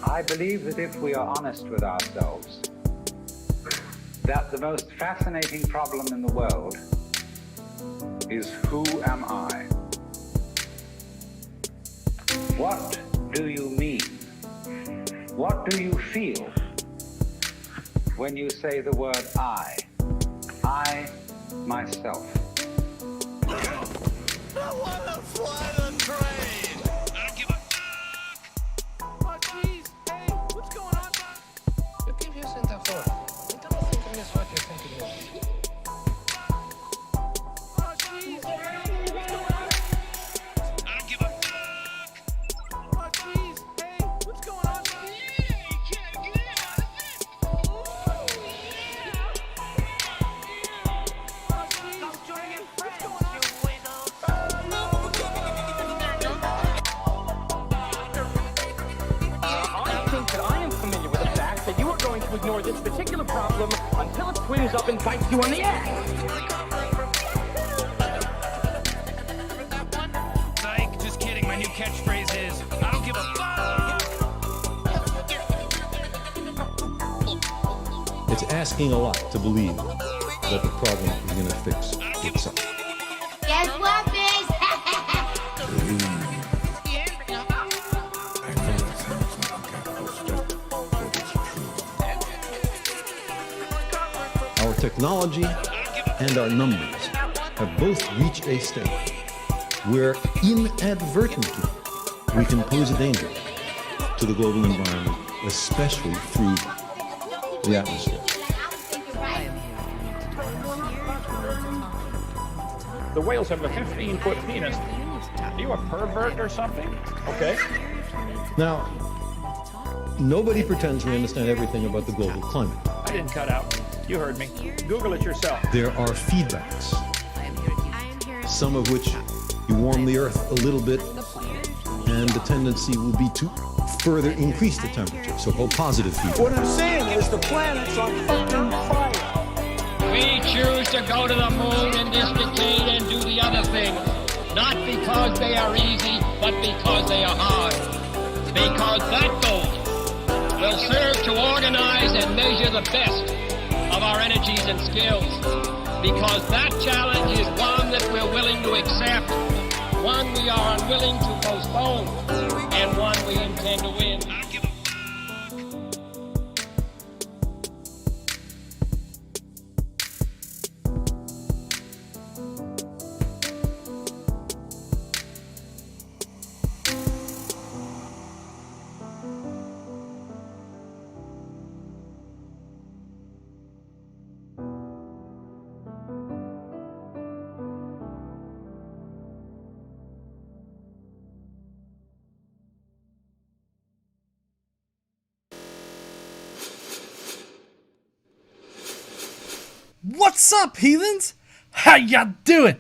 I believe that if we are honest with ourselves, that the most fascinating problem in the world is who am I? What do you mean? What do you feel when you say the word I myself? I wanna fly the train! I don't give a fuck! Oh, jeez! Hey, what's going on, bud? Yo qué views in the phone? It doesn't seem to me what you think it is. Oh, jeez! Hey, what's going on? I don't give a fuck! Oh, jeez! Hey, what's going on, bud? Yeah, you can't get in on it! Oh, jeez! Stop joining in, what's going on? I think that I am familiar with the fact that you are going to ignore this particular problem until it swings up and bites you on the ass. Psych, just kidding. My new catchphrase is, I don't give a fuck! It's asking a lot to believe that the problem is going to fix itself. Guess what, bitch? Our technology and our numbers have both reached a state where inadvertently we can pose a danger to the global environment, especially through the atmosphere. The whales have a 15-foot penis. Are you a pervert or something? Okay. Now, nobody pretends we understand everything about the global climate. I didn't cut out. You heard me. Google it yourself. There are feedbacks, some of which you warm the earth a little bit, and the tendency will be to further increase the temperature, so-called positive feedback. What I'm saying is the planet's on fucking fire. We choose to go to the moon in this decade and do the other things, not because they are easy, but because they are hard. Because that goal will serve to organize and measure the best of our energies and skills. Because that challenge is one that we're willing to accept, one we are unwilling to postpone, and one we intend to win. What's up, heathens? How ya doing?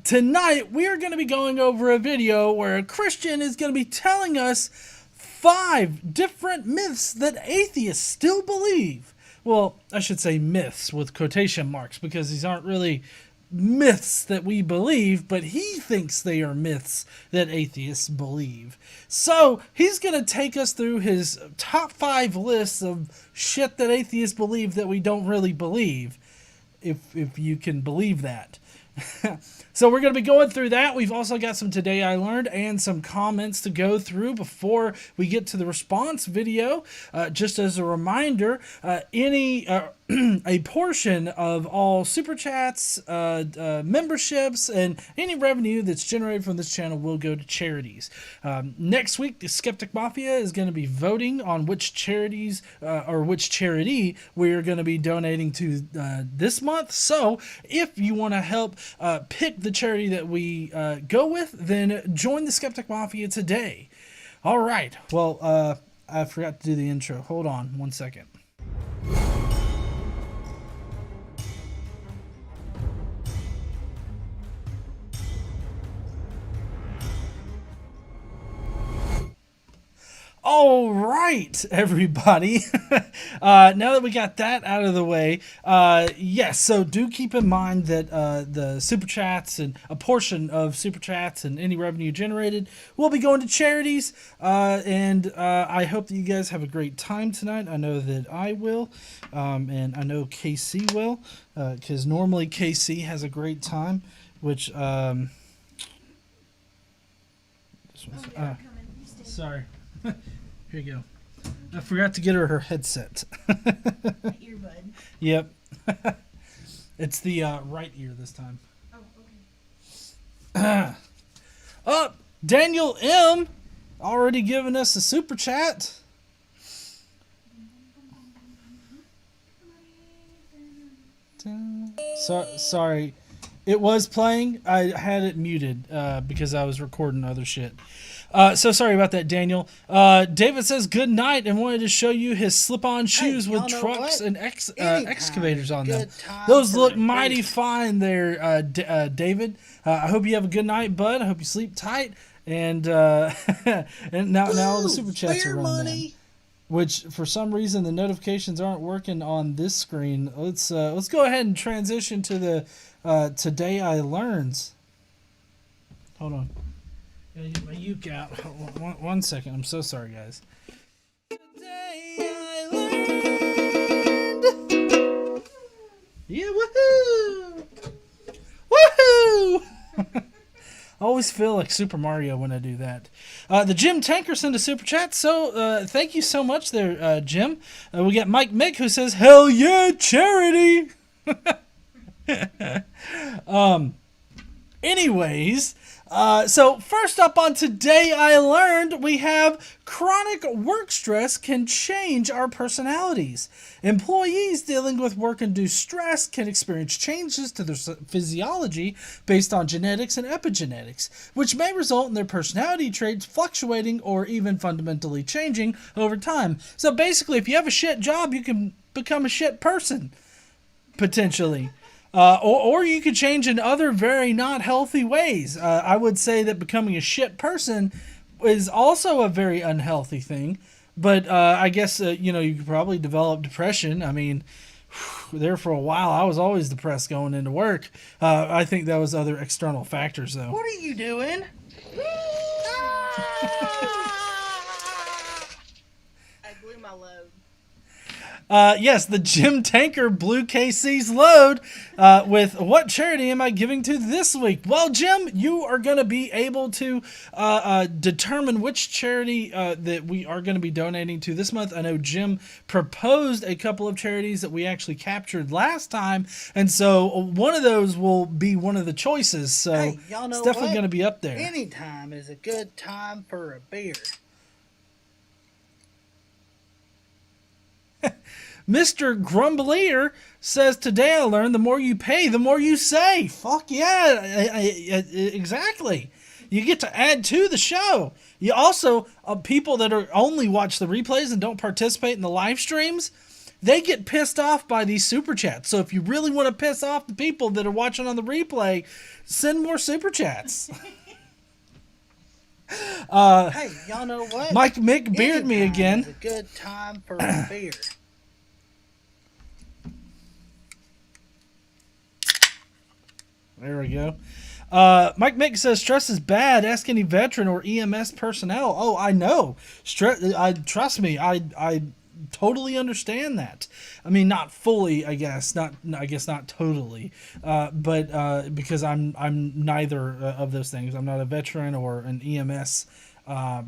Tonight we are going to be going over a video where a Christian is going to be telling us 5 different myths that atheists still believe. Well, I should say myths with quotation marks, because these aren't really myths that we believe, but he thinks they are myths that atheists believe. So he's going to take us through his top 5 lists of shit that atheists believe that we don't really believe, if you can believe that. So we're going to be going through that. We've also got some Today I Learned and some comments to go through before we get to the response video. Just as a reminder, a portion of all super chats, memberships, and any revenue that's generated from this channel will go to charities. Next week, the Skeptic Mafia is going to be voting on which charities or which charity we're going to be donating to this month. So if you want to help pick the charity that we go with, then join the Skeptic Mafia today. All right. Well, I forgot to do the intro. Hold on one second. All right, everybody. Now that we got that out of the way, yes, so do keep in mind that the super chats and a portion of super chats and any revenue generated will be going to charities. And I hope that you guys have a great time tonight. I know that I will, and I know KC will, because normally KC has a great time, which sorry. Here you go. I forgot to get her headset. Earbud. Yep. It's the right ear this time. Oh, okay. Daniel M. already giving us a super chat. Sorry. It was playing. I had it muted because I was recording other shit. So sorry about that, Daniel. David says good night and wanted to show you his slip-on shoes with trucks and excavators on them. Those look mighty fine there, David. I hope you have a good night, bud. I hope you sleep tight. And and now all the super chats are running in. Which for some reason the notifications aren't working on this screen. Let's go ahead and transition to the Today I Learns. Hold on. Gotta get my uke out. One second. I'm so sorry, guys. Today I learned. Yeah, woohoo! Woohoo! I always feel like Super Mario when I do that. The Jim Tanker sent a super chat, so thank you so much there, Jim. We got Mike Mick who says, "Hell yeah, charity!" Anyways, so first up on Today I Learned, we have chronic work stress can change our personalities. Employees dealing with work-induced stress can experience changes to their physiology based on genetics and epigenetics, which may result in their personality traits fluctuating or even fundamentally changing over time. So basically, if you have a shit job, you can become a shit person, potentially. Or you could change in other very not healthy ways. I would say that becoming a shit person is also a very unhealthy thing. But I guess, you could probably develop depression. I mean, there for a while, I was always depressed going into work. I think that was other external factors, though. What are you doing? I blew my load. Yes, the Jim Tanker blew KC's load with what charity am I giving to this week? Well, Jim, you are going to be able to determine which charity that we are going to be donating to this month. I know Jim proposed a couple of charities that we actually captured last time, and so one of those will be one of the choices. So Hey, y'all know it's definitely what? going to be up there. Any time is a good time for a beer. Mr. Grumbler says, today I learned the more you pay, the more you say. Fuck yeah, exactly. You get to add to the show. You also, people that are only watch the replays and don't participate in the live streams, they get pissed off by these super chats. So if you really want to piss off the people that are watching on the replay, send more super chats. Hey, y'all know what? Mike Mick beard Any me time again. is a good time for a beer. There we go. Mike Mick says stress is bad. Ask any veteran or EMS personnel. Oh, I know. Trust me. I totally understand that. I mean, not fully, I guess. Not totally. But because I'm neither of those things. I'm not a veteran or an EMS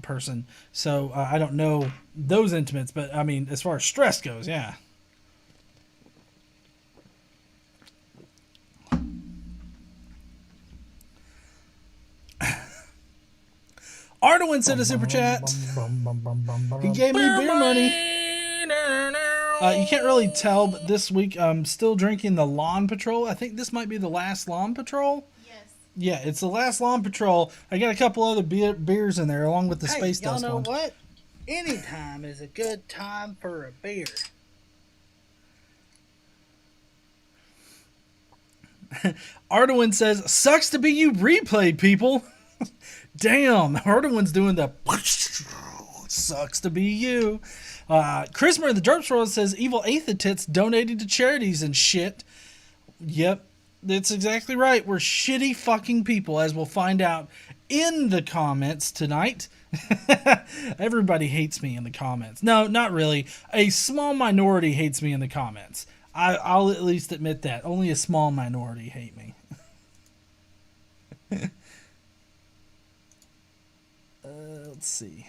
person, so I don't know those intimates. But I mean, as far as stress goes, yeah. Ardoin sent a super chat. He gave me beer money. You can't really tell, but this week I'm still drinking the Lawn Patrol. I think this might be the last Lawn Patrol. Yes. Yeah, it's the last Lawn Patrol. I got a couple other beers in there along with the Hey, Space y'all Dust know one. what? Any time is a good time for a beer. Ardoin says, sucks to be you replay, people. Damn, Ardoin's doing the Sucks to be you. Christopher the Derps World says evil atheists donating to charities and shit. Yep, that's exactly right. We're shitty fucking people, as we'll find out in the comments tonight. Everybody hates me in the comments. No, not really. A small minority hates me in the comments. I'll at least admit that. Only a small minority hate me. Let's see.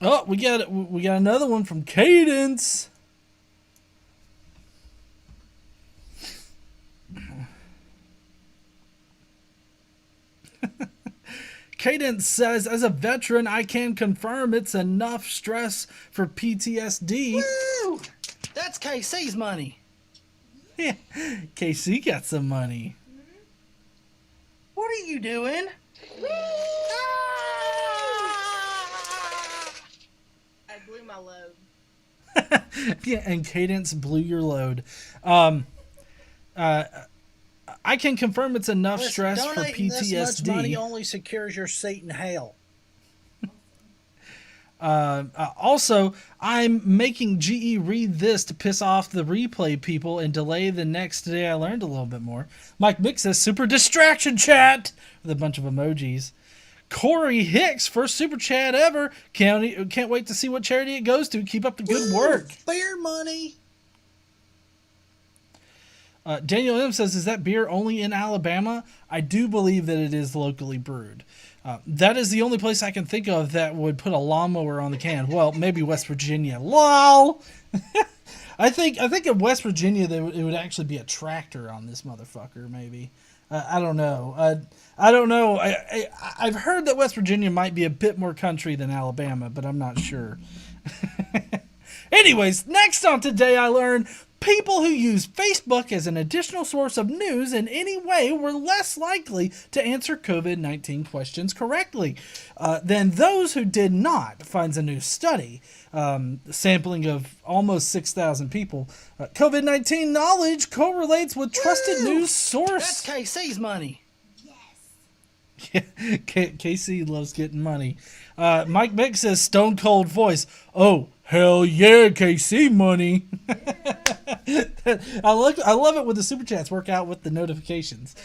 Oh, we got another one from Cadence. Cadence says, as a veteran, I can confirm it's enough stress for PTSD. Woo! That's KC's money. Yeah, KC got some money. What are you doing? I blew my load. Yeah, and Cadence blew your load. I can confirm it's enough stress for donating PTSD. This much money only secures your seat in hell. Also, I'm making GE read this to piss off the replay people and delay the next day I learned a little bit more. Mike Mick says, super distraction chat, with a bunch of emojis. Corey Hicks, first super chat ever. Can't wait to see what charity it goes to. Keep up the good work. Beer money. Daniel M says, is that beer only in Alabama? I do believe that it is locally brewed. That is the only place I can think of that would put a lawnmower on the can. Well, maybe West Virginia. LOL! I think in West Virginia it would actually be a tractor on this motherfucker, maybe. I don't know. I don't know. I've heard that West Virginia might be a bit more country than Alabama, but I'm not sure. Anyways, next on Today I Learned, people who use Facebook as an additional source of news in any way were less likely to answer COVID-19 questions correctly than those who did not, finds a new study. Sampling of almost 6,000 people. COVID-19 knowledge correlates with trusted news source. That's KC's money. Yeah, KC loves getting money. Mike Beck says, stone cold voice. Oh, hell yeah, KC money. I love it when the super chats work out with the notifications.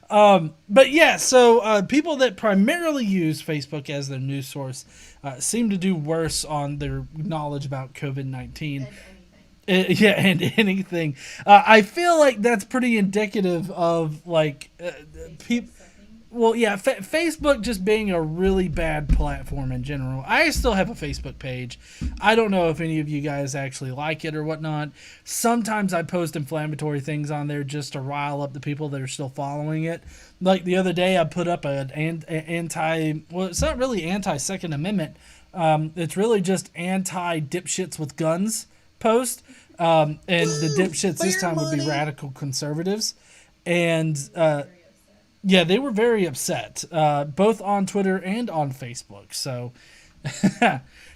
But yeah, so people that primarily use Facebook as their news source seem to do worse on their knowledge about COVID-19. Yeah, and anything. I feel like that's pretty indicative of like people. Well, yeah, Facebook just being a really bad platform in general. I still have a Facebook page. I don't know if any of you guys actually like it or whatnot. Sometimes I post inflammatory things on there just to rile up the people that are still following it. Like the other day, I put up well, it's not really anti-Second Amendment. It's really just anti-dipshits with guns post. And the dipshits this time would be radical conservatives. And... yeah, they were very upset, both on Twitter and on Facebook. So,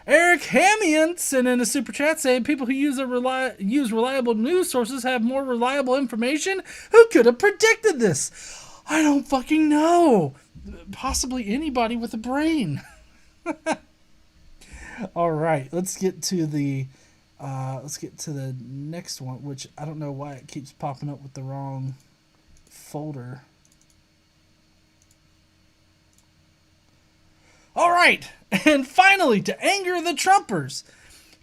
Eric Hamian sent in a super chat saying people who use reliable news sources have more reliable information. Who could have predicted this? I don't fucking know. Possibly anybody with a brain. All right, let's get to the next one, which I don't know why it keeps popping up with the wrong folder. All right, and finally, to anger the Trumpers.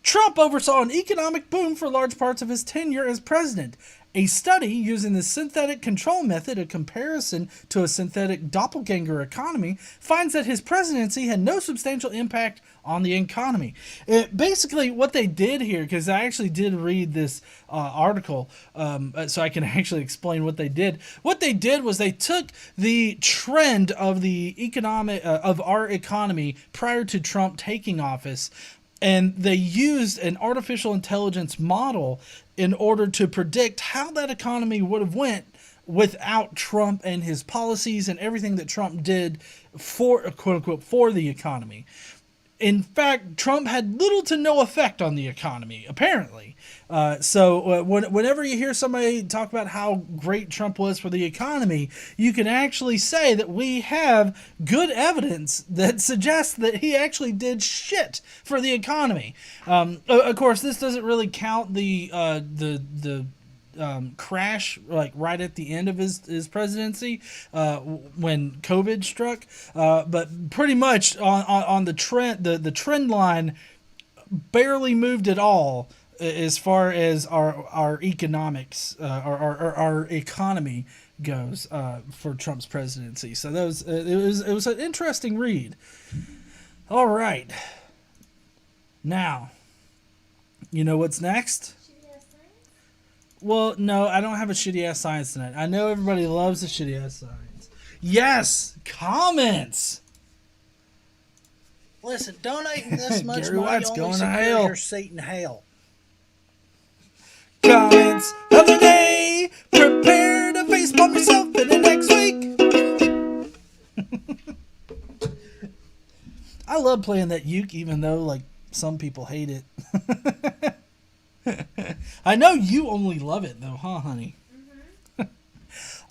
Trump oversaw an economic boom for large parts of his tenure as president. A study using the synthetic control method, a comparison to a synthetic doppelganger economy, finds that his presidency had no substantial impact on the economy. Basically, what they did here, because I actually did read this article, so I can actually explain what they did. What they did was they took the trend of the of our economy prior to Trump taking office, and they used an artificial intelligence model in order to predict how that economy would have went without Trump and his policies and everything that Trump did for, quote unquote, for the economy. In fact, Trump had little to no effect on the economy, apparently. So whenever you hear somebody talk about how great Trump was for the economy, you can actually say that we have good evidence that suggests that he actually did shit for the economy. Of course, this doesn't really count the crash like right at the end of his presidency when COVID struck, but pretty much on the trend line barely moved at all as far as our economics our economy goes for Trump's presidency. So that was it was an interesting read. All right, now you know what's next. Well, no, I don't have a shitty ass science tonight. I know everybody loves the shitty ass science. Yes, comments. Listen, donating this much Gary money White's only going to secures hell. your seat in hell. Comments of the day. Prepare to facepalm yourself in the next week. I love playing that uke, even though like some people hate it. I know you only love it though, huh, honey? Mm-hmm.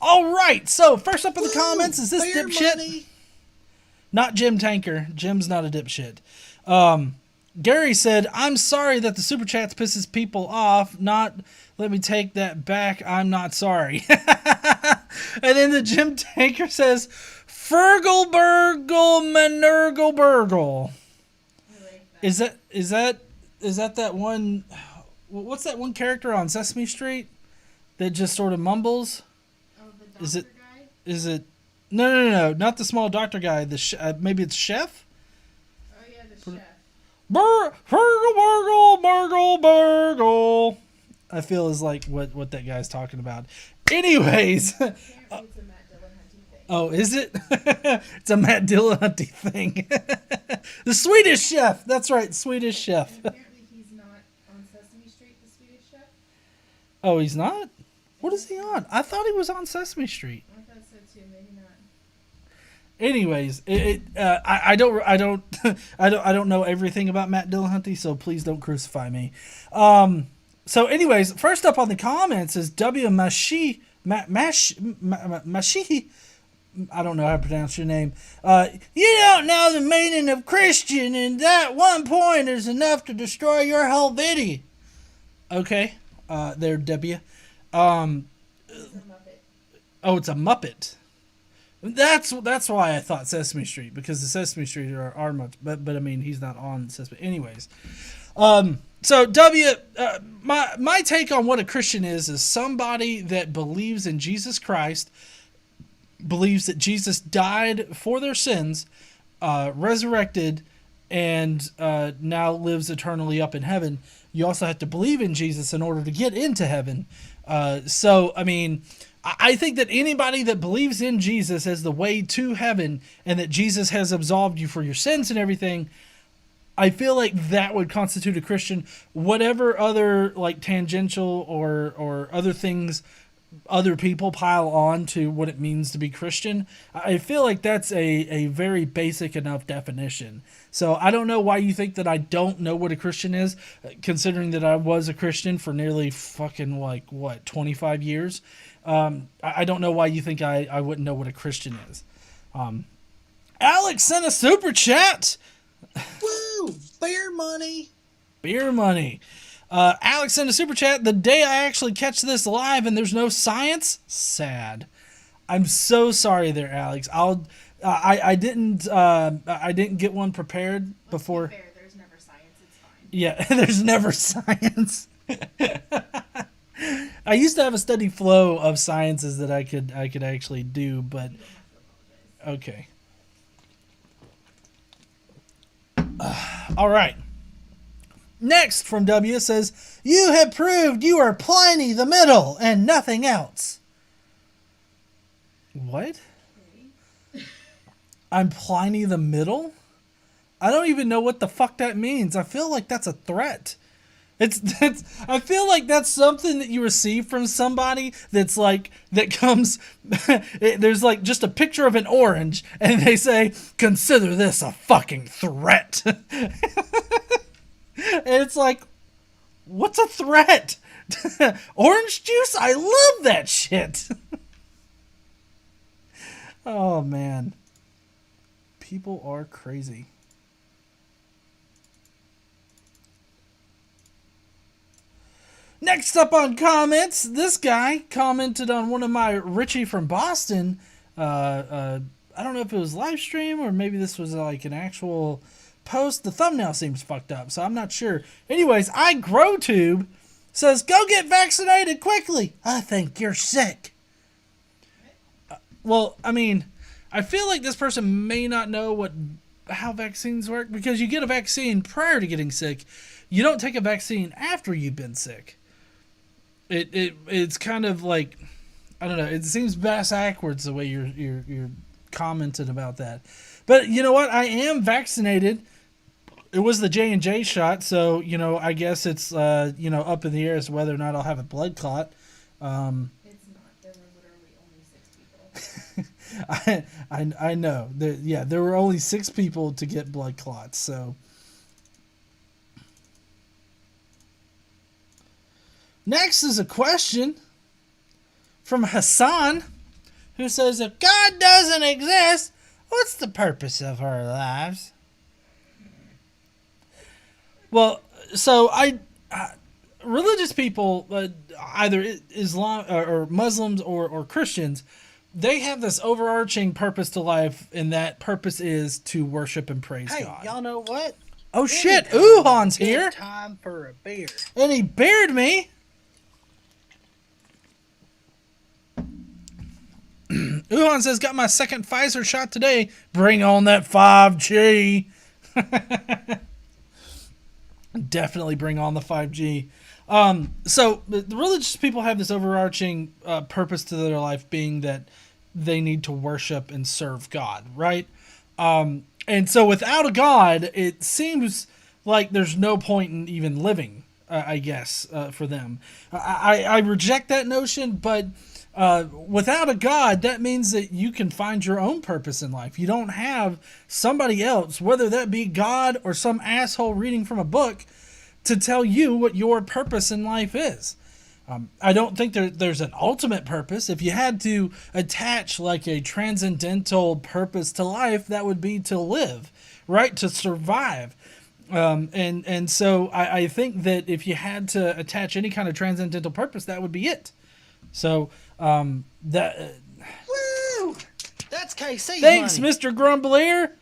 All right, so first up in the comments is this dipshit. Money. Not Jim Tanker. Jim's not a dipshit. Gary said, "I'm sorry that the super chats pisses people off. Not, let me take that back. I'm not sorry." And then the Jim Tanker says, "Fergal burgle manurgle burgle." Is that that one? What's that one character on Sesame Street that just sort of mumbles? Oh, the doctor Is it? guy? Is it? No, not the small doctor guy. Maybe it's Chef. Oh yeah, the chef. Burgle. I feel is like what that guy's talking about. Anyways. Apparently it's a Matt Dillahunty thing. Oh, is it? It's a Matt Dillahunty thing. The Swedish Chef. That's right, Swedish Chef. And apparently he's not on Sesame Street, the Swedish chef. Oh, he's not? What is he on? I thought he was on Sesame Street. I thought so too, maybe not. Anyways, I don't know everything about Matt Dillahunty, so please don't crucify me. So anyways, first up on the comments is W Mashi. I don't know how to pronounce your name. You don't know the meaning of Christian, and that one point is enough to destroy your whole video. Okay, there, W. It's a Muppet. Oh, it's a Muppet. That's why I thought Sesame Street, because the Sesame Street are much, but I mean he's not on Sesame. Anyways, so W, my take on what a Christian is somebody that believes in Jesus Christ, believes that Jesus died for their sins, resurrected, and now lives eternally up in heaven. You also have to believe in Jesus in order to get into heaven. So I mean, I think that anybody that believes in Jesus as the way to heaven and that Jesus has absolved you for your sins and everything, I feel like that would constitute a Christian. Whatever other like tangential or other things other people pile on to what it means to be Christian, I feel like that's a very basic enough definition. So I don't know why you think that I don't know what a Christian is, considering that I was a Christian for nearly fucking 25 years. I don't know why you think I wouldn't know what a Christian is. Alex sent a super chat. Woo! Beer money. Beer money. Alex sent a super chat. The day I actually catch this live and there's no science, sad. I'm so sorry there, Alex. I didn't get one prepared before. Let's be fair, there's never science. It's fine. Yeah, there's never science. I used to have a steady flow of sciences that I could actually do, but You don't have to apologize. okay. All right. Next from W says, "You have proved you are Pliny the Middle and nothing else." What? Okay. I'm Pliny the Middle? I don't even know what the fuck that means. I feel like that's a threat. I feel like that's something that you receive from somebody that's like, that comes, there's like just a picture of an orange and they say, consider this a fucking threat. And it's like, what's a threat? Orange juice? I love that shit. Oh man. People are crazy. Next up on comments, this guy commented on one of my Richie from Boston. I don't know if it was live stream or maybe this was like an actual post. The thumbnail seems fucked up, so I'm not sure. Anyways, iGrowTube says, go get vaccinated quickly. I think you're sick. Well, I mean, I feel like this person may not know how vaccines work, because you get a vaccine prior to getting sick. You don't take a vaccine after you've been sick. It's kind of like, I don't know. It seems backwards the way you're commenting about that. But you know what? I am vaccinated. It was the J&J shot, so you know, I guess it's up in the air as to whether or not I'll have a blood clot. It's not. There were literally only 6 people. I know. There were only 6 people to get blood clots. So next is a question from Hassan, who says, if God doesn't exist, what's the purpose of our lives? Well, so religious people, either Islam or Muslims or Christians, they have this overarching purpose to life, and that purpose is to worship and praise God. Hey, y'all know what? Oh shit, Uhan's here. Time for a beer. And he bared me. Uhan says, got my second Pfizer shot today. Bring on that 5G. Definitely bring on the 5G. So the religious people have this overarching purpose to their life, being that they need to worship and serve God, right? And so without a God, it seems like there's no point in even living, I guess, for them. I reject that notion, but without a God, that means that you can find your own purpose in life. You don't have somebody else, whether that be God or some asshole reading from a book, to tell you what your purpose in life is. I don't think there's an ultimate purpose. If you had to attach like a transcendental purpose to life, that would be to live, right? To survive. And so I think that if you had to attach any kind of transcendental purpose, that would be it. So Woo! That's KC. Thanks, money. Mr. Grumbler.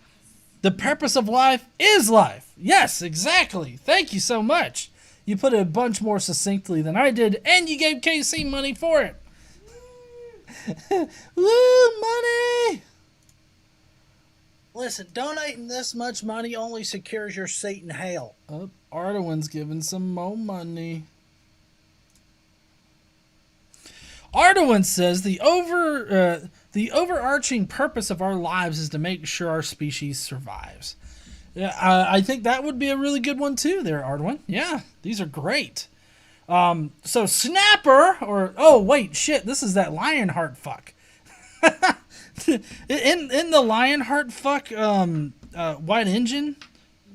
The purpose of life is life. Yes, exactly. Thank you so much. You put it a bunch more succinctly than I did, and you gave KC money for it. Woo, money! Listen, donating this much money only secures your seat in hell. Oh, Ardawan's giving some more money. Ardawan says the overarching purpose of our lives is to make sure our species survives. Yeah, I think that would be a really good one too there, Ardawan. Yeah, these are great. So Snapper, or, oh wait, shit, this is that Lionheart fuck. in the Lionheart fuck White Engine?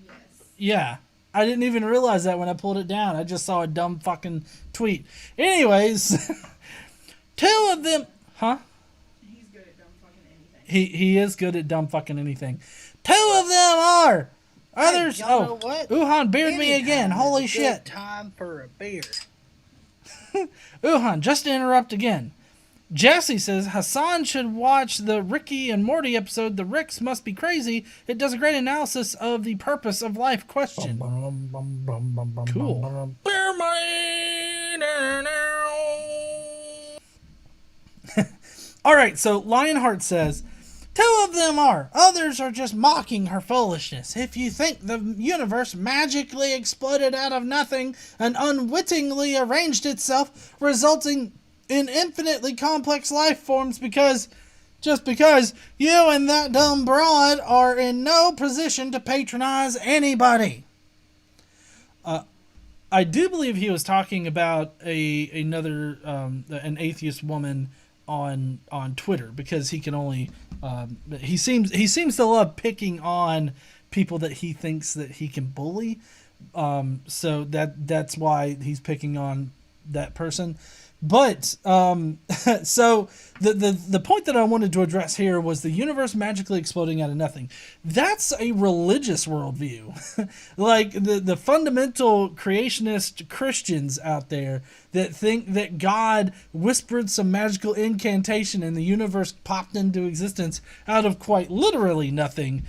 Yes. Yeah. I didn't even realize that when I pulled it down. I just saw a dumb fucking tweet. Anyways, 2 of them, huh? He's good at dumb fucking anything. He is good at dumb fucking anything. 2 of them are. Others, Hey, y'all know what? Uhan beard me again. Anytime Holy is a shit. good time for a beer. Uhan, just to interrupt again. Jesse says Hassan should watch the Ricky and Morty episode, The Ricks Must Be Crazy. It does a great analysis of the purpose of life question. Cool. Alright, so Lionheart says, 2 of them are. Others are just mocking her foolishness. If you think the universe magically exploded out of nothing and unwittingly arranged itself, resulting in infinitely complex life forms just because you and that dumb broad are in no position to patronize anybody. I do believe he was talking about another an atheist woman on Twitter, because he can only he seems to love picking on people that he thinks that he can bully. So that's why he's picking on that person. But so the point that I wanted to address here was the universe magically exploding out of nothing. That's a religious worldview. Like the fundamental creationist Christians out there that think that God whispered some magical incantation and the universe popped into existence out of quite literally nothing.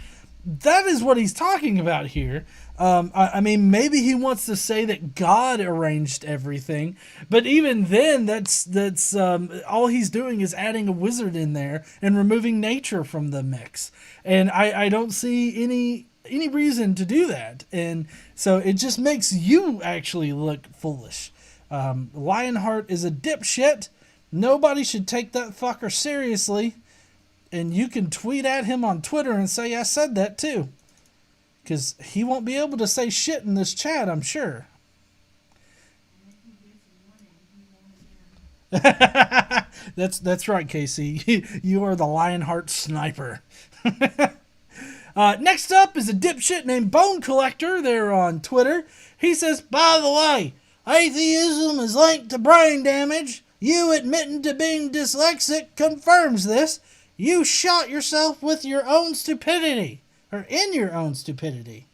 That is what he's talking about here. I mean, maybe he wants to say that God arranged everything, but even then, that's all he's doing is adding a wizard in there and removing nature from the mix. And I don't see any reason to do that. And so it just makes you actually look foolish. Lionheart is a dipshit. Nobody should take that fucker seriously. And you can tweet at him on Twitter and say I said that too. Because he won't be able to say shit in this chat, I'm sure. That's right, Casey. You are the Lionheart sniper. Next up is a dipshit named Bone Collector there on Twitter. He says, by the way, atheism is linked to brain damage. You admitting to being dyslexic confirms this. You shot yourself with your own stupidity. Or in your own stupidity.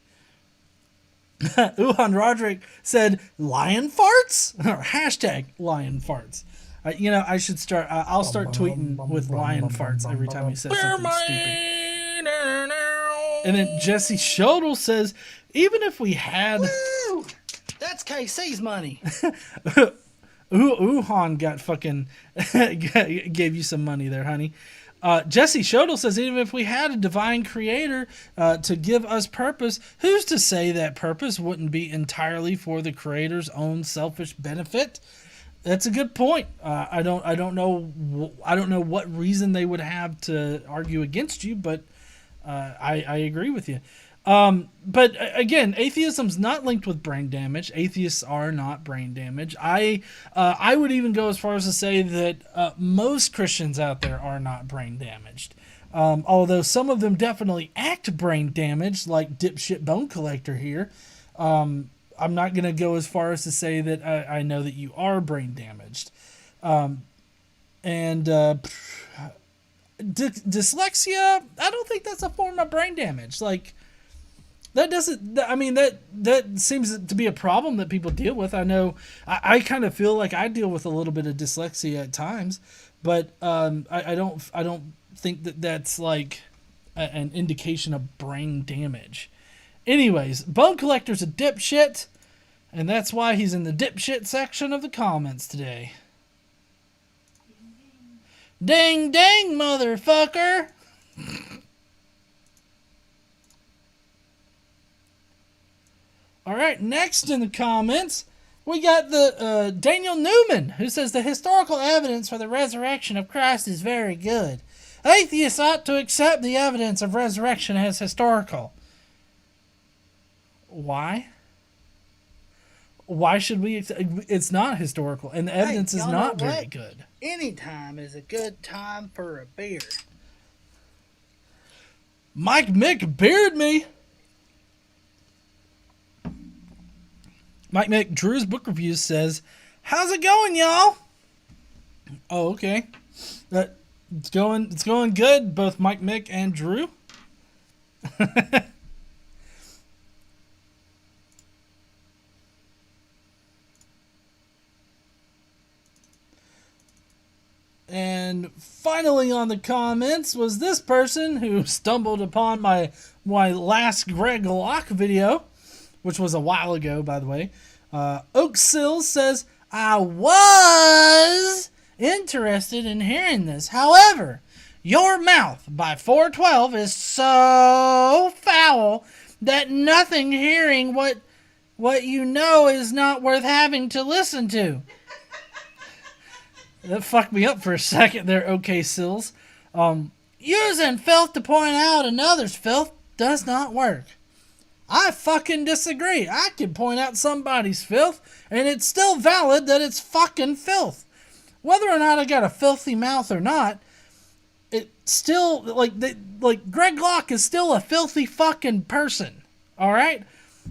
Uhan Roderick said, lion farts? Or hashtag lion farts. I should start, I'll start tweeting with lion farts every time he says something stupid. And then Jesse Shodel says, even if we had... Woo! That's KC's money. Uhan got fucking... gave you some money there, honey. Jesse Shodel says, even if we had a divine creator to give us purpose, who's to say that purpose wouldn't be entirely for the creator's own selfish benefit? That's a good point. I don't know what reason they would have to argue against you, but I agree with you. But again, atheism's not linked with brain damage. Atheists are not brain damaged. I would even go as far as to say that most Christians out there are not brain damaged. Although some of them definitely act brain damaged, like dipshit Bone Collector here. I'm not going to go as far as to say that I know that you are brain damaged. Dyslexia, I don't think that's a form of brain damage. Like, that doesn't, I mean, that seems to be a problem that people deal with. I know, I kind of feel like I deal with a little bit of dyslexia at times, but I don't think that that's like an indication of brain damage. Anyways, Bone Collector's a dipshit, and that's why he's in the dipshit section of the comments today. Ding ding, motherfucker! Alright, next in the comments, we got the Daniel Newman, who says the historical evidence for the resurrection of Christ is very good. Atheists ought to accept the evidence of resurrection as historical. Why? Why should we? It's not historical, and the evidence is not very good. Anytime is a good time for a beer. Mike Mick beard me. Mike Mick, Drew's Book Reviews says, how's it going, y'all? Oh, okay. It's going good, both Mike Mick and Drew. And finally on the comments was this person who stumbled upon my last Greg Locke video, which was a while ago, by the way. Oak Sills says, I was interested in hearing this. However, Your Mouth by 412 is so foul that nothing hearing what you know is not worth having to listen to. That fucked me up for a second there, OK Sills. Using filth to point out another's filth does not work. I fucking disagree. I can point out somebody's filth, and it's still valid that it's fucking filth. Whether or not I got a filthy mouth or not, it still, like Greg Locke is still a filthy fucking person. All right?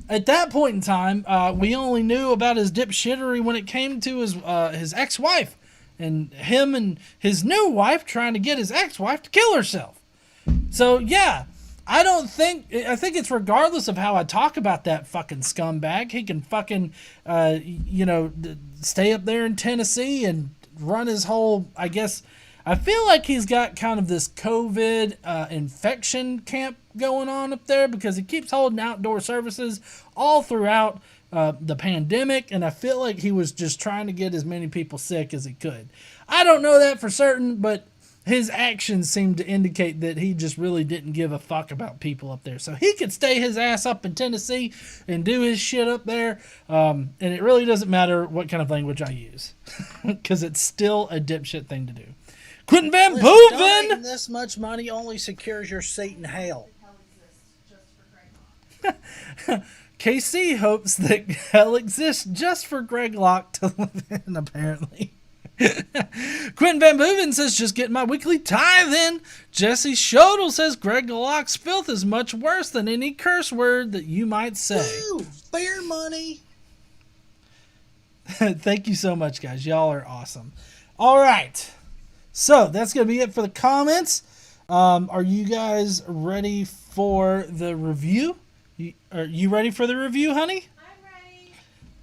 At that point in time, we only knew about his dipshittery when it came to his ex-wife, and him and his new wife trying to get his ex-wife to kill herself. So, yeah, I think it's regardless of how I talk about that fucking scumbag. He can fucking, stay up there in Tennessee and run his whole, I guess, I feel like he's got kind of this COVID infection camp going on up there because he keeps holding outdoor services all throughout the pandemic, and I feel like he was just trying to get as many people sick as he could. I don't know that for certain, but his actions seem to indicate that he just really didn't give a fuck about people up there. So he could stay his ass up in Tennessee and do his shit up there, and it really doesn't matter what kind of language I use because it's still a dipshit thing to do. Quentin Van Boeven! This much money only secures your seat in hell. KC hopes that hell exists just for Greg Locke to live in, apparently. Quentin Van Boeven says, just getting my weekly tithe in. Jesse Shodel says, Greg Locke's filth is much worse than any curse word that you might say. Woo, fair money. Thank you so much, guys. Y'all are awesome. All right. So that's going to be it for the comments. Are you guys ready for the review? Are you ready for the review, honey?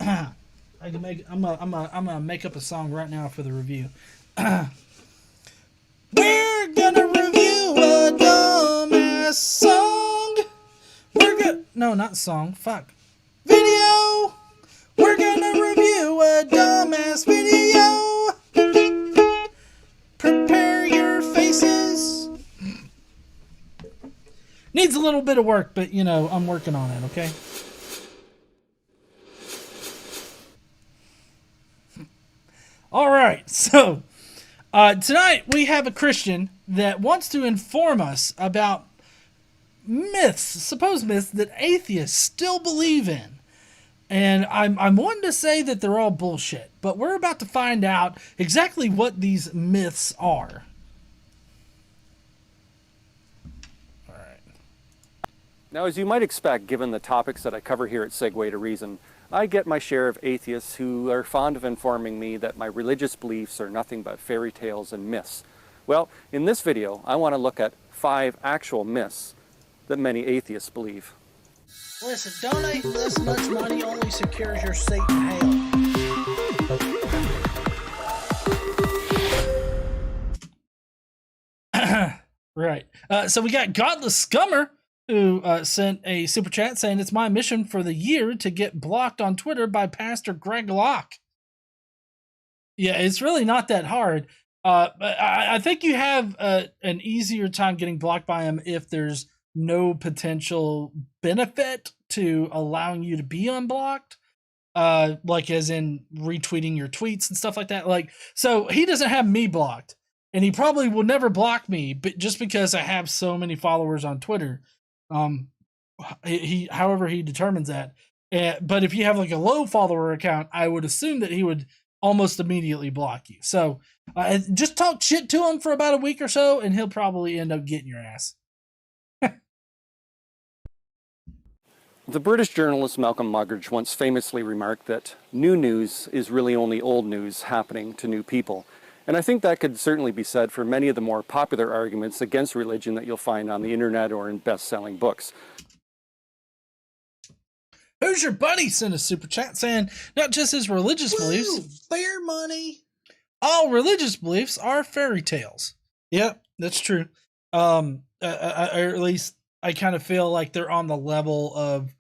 I'm ready. I'm gonna make up a song right now for the review. We're gonna review a dumbass song. No, not song. Fuck. Video. We're gonna review a dumbass video. Prepare your faces. Needs a little bit of work, but I'm working on it, okay? All right, so tonight we have a Christian that wants to inform us about myths, supposed myths that atheists still believe in. And I'm wanting to say that they're all bullshit, but we're about to find out exactly what these myths are. All right. Now, as you might expect, given the topics that I cover here at Segue to Reason, I get my share of atheists who are fond of informing me that my religious beliefs are nothing but fairy tales and myths. Well, in this video, I want to look at 5 actual myths that many atheists believe. Listen, donating this much money only secures your seat in hell. Right. So we got Godless Scummer, who sent a super chat saying, it's my mission for the year to get blocked on Twitter by Pastor Greg Locke. Yeah, it's really not that hard. But I think you have an easier time getting blocked by him if there's no potential benefit to allowing you to be unblocked. Like as in retweeting your tweets and stuff like that. Like, so he doesn't have me blocked, and he probably will never block me, but just because I have so many followers on Twitter. However he determines that. But if you have like a low follower account, I would assume that he would almost immediately block you. So just talk shit to him for about a week or so, and he'll probably end up getting your ass. The British journalist Malcolm Muggeridge once famously remarked that new news is really only old news happening to new people. And I think that could certainly be said for many of the more popular arguments against religion that you'll find on the internet or in best-selling books. Who's your buddy? Sent a super chat saying not just his religious beliefs. Fair money. All religious beliefs are fairy tales. Yep, that's true. Or at least I kind of feel like they're on the level of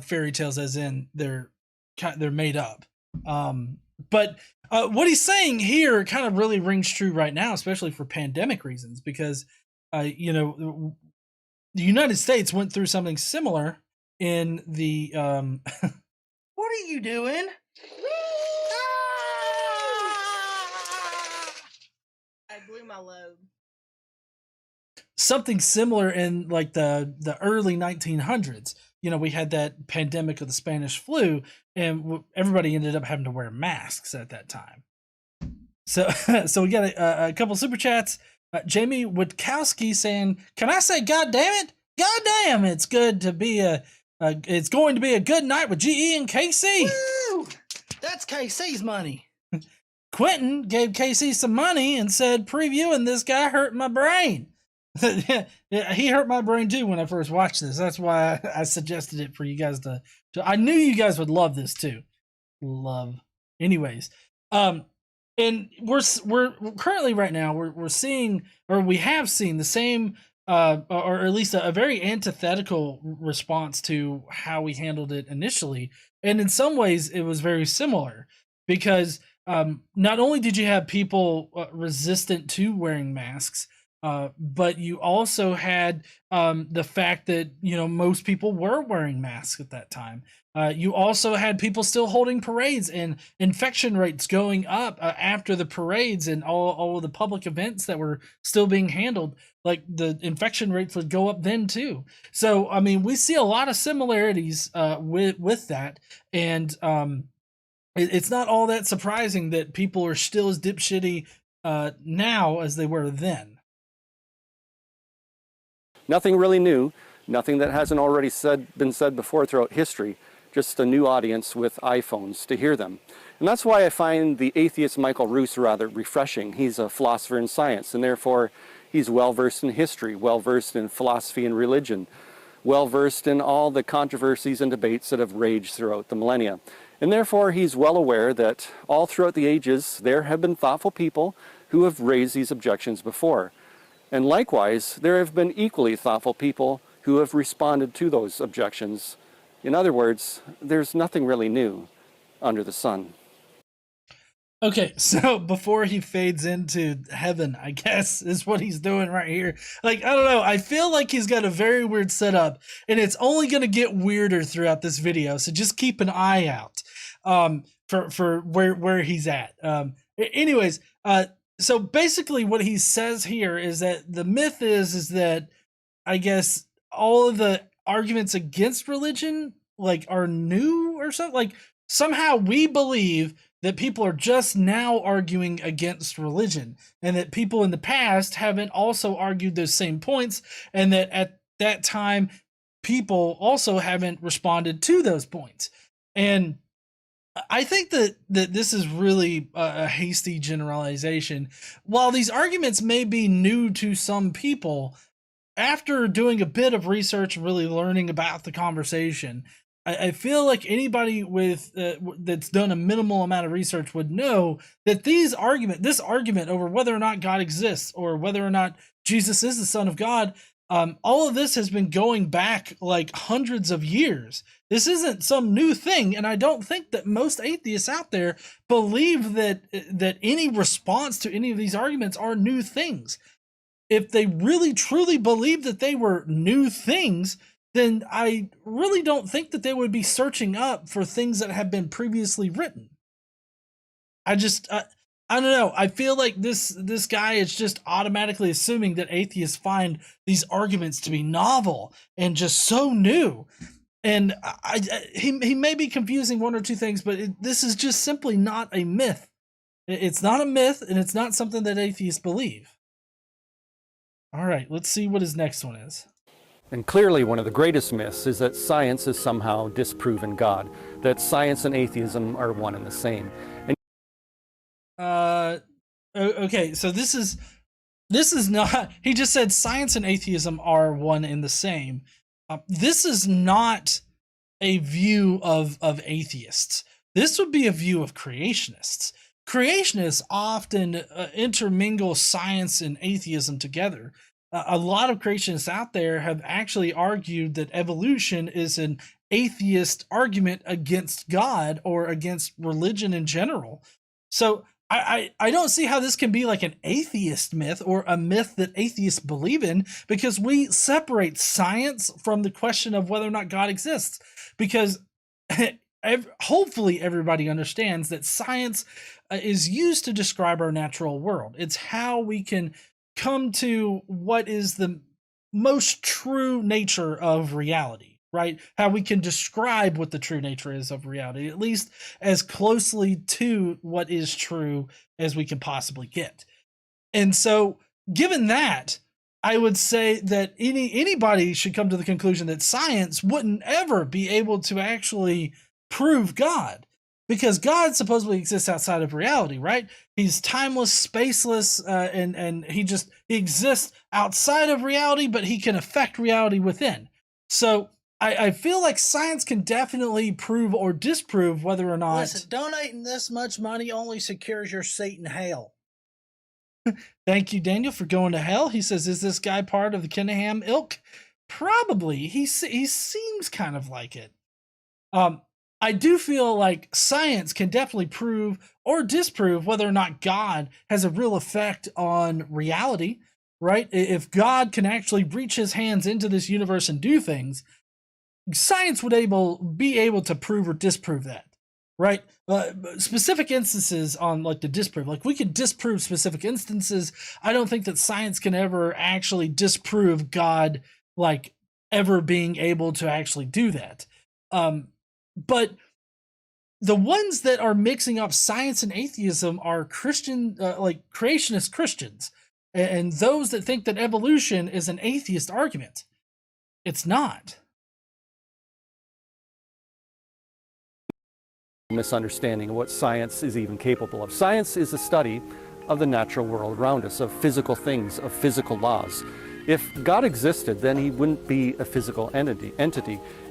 fairy tales, as in they're made up. But what he's saying here kind of really rings true right now, especially for pandemic reasons, because the United States went through something similar in the What are you doing? I blew my load. Something similar in like the early 1900s. we had that pandemic of the Spanish flu, and everybody ended up having to wear masks at that time. So, so we got a couple super chats. Jamie Witkowski saying, "Can I say, God damn it? God damn, it's good to be it's going to be a good night with GE and KC." Woo! That's KC's money. Quentin gave KC some money and said, "Previewing this guy hurt my brain." He hurt my brain too when I first watched this. That's why I suggested it for you guys to. I knew you guys would love this too. Anyways, and we're currently right now we're seeing, or we have seen, the same or at least a very antithetical response to how we handled it initially, and in some ways it was very similar, because not only did you have people resistant to wearing masks, but you also had the fact that most people were wearing masks at that time. You also had people still holding parades and infection rates going up after the parades and all of the public events that were still being handled. Like, the infection rates would go up then too. So, I mean, we see a lot of similarities with that. And it's not all that surprising that people are still as dipshitty now as they were then. Nothing really new, nothing that hasn't already been said before throughout history, just a new audience with iPhones to hear them. And that's why I find the atheist Michael Roos rather refreshing. He's a philosopher in science, and therefore he's well-versed in history, well-versed in philosophy and religion, well-versed in all the controversies and debates that have raged throughout the millennia. And therefore he's well aware that all throughout the ages there have been thoughtful people who have raised these objections before. And likewise, there have been equally thoughtful people who have responded to those objections. In other words, there's nothing really new under the sun. Okay, so before he fades into heaven, I guess, is what he's doing right here. Like, I don't know, I feel like he's got a very weird setup, and it's only going to get weirder throughout this video, so just keep an eye out for where he's at. Anyways, so basically what he says here is that the myth is that, I guess, all of the arguments against religion are new or something. Like, somehow we believe that people are just now arguing against religion, and that people in the past haven't also argued those same points, and that at that time people also haven't responded to those points. And I think that this is really a hasty generalization. While these arguments may be new to some people, after doing a bit of research and really learning about the conversation, I feel like anybody with that's done a minimal amount of research would know that this argument over whether or not God exists or whether or not Jesus is the Son of God, all of this has been going back like hundreds of years. This isn't some new thing, and I don't think that most atheists out there believe that any response to any of these arguments are new things. If they really truly believed that they were new things, then I really don't think that they would be searching up for things that have been previously written. I don't know. I feel like this guy is just automatically assuming that atheists find these arguments to be novel and just so new. And he may be confusing one or two things, but this is just simply not a myth. It's not a myth, and it's not something that atheists believe. All right, let's see what his next one is. And clearly one of the greatest myths is that science has somehow disproven God, that science and atheism are one and the same. Okay, so this is not, he just said science and atheism are one and the same. This is not a view of atheists. This would be a view of creationists. Creationists often intermingle science and atheism together. A lot of creationists out there have actually argued that evolution is an atheist argument against God or against religion in general. So I don't see how this can be like an atheist myth or a myth that atheists believe in, because we separate science from the question of whether or not God exists. Because hopefully everybody understands that science is used to describe our natural world. It's how we can come to what is the most true nature of reality, right? How we can describe what the true nature is of reality, at least as closely to what is true as we can possibly get. And so, given that, I would say that anybody should come to the conclusion that science wouldn't ever be able to actually prove God, because God supposedly exists outside of reality, right? He's timeless, spaceless, and he exists outside of reality, but he can affect reality within. So I feel like science can definitely prove or disprove whether or not. Listen, donating this much money only secures your seat in hell. Thank you, Daniel, for going to hell. He says, is this guy part of the Kenningham ilk? Probably. He seems kind of like it. I do feel like science can definitely prove or disprove whether or not God has a real effect on reality, right? If God can actually reach his hands into this universe and do things, science would be able to prove or disprove that, right? Specific instances on like the disprove, like we could disprove specific instances. I don't think that science can ever actually disprove God, like ever being able to actually do that. But the ones that are mixing up science and atheism are Christian, like creationist Christians, and those that think that evolution is an atheist argument. It's not. Misunderstanding of what science is even capable of. Science is a study of the natural world around us, of physical things, of physical laws. If God existed, then he wouldn't be a physical entity.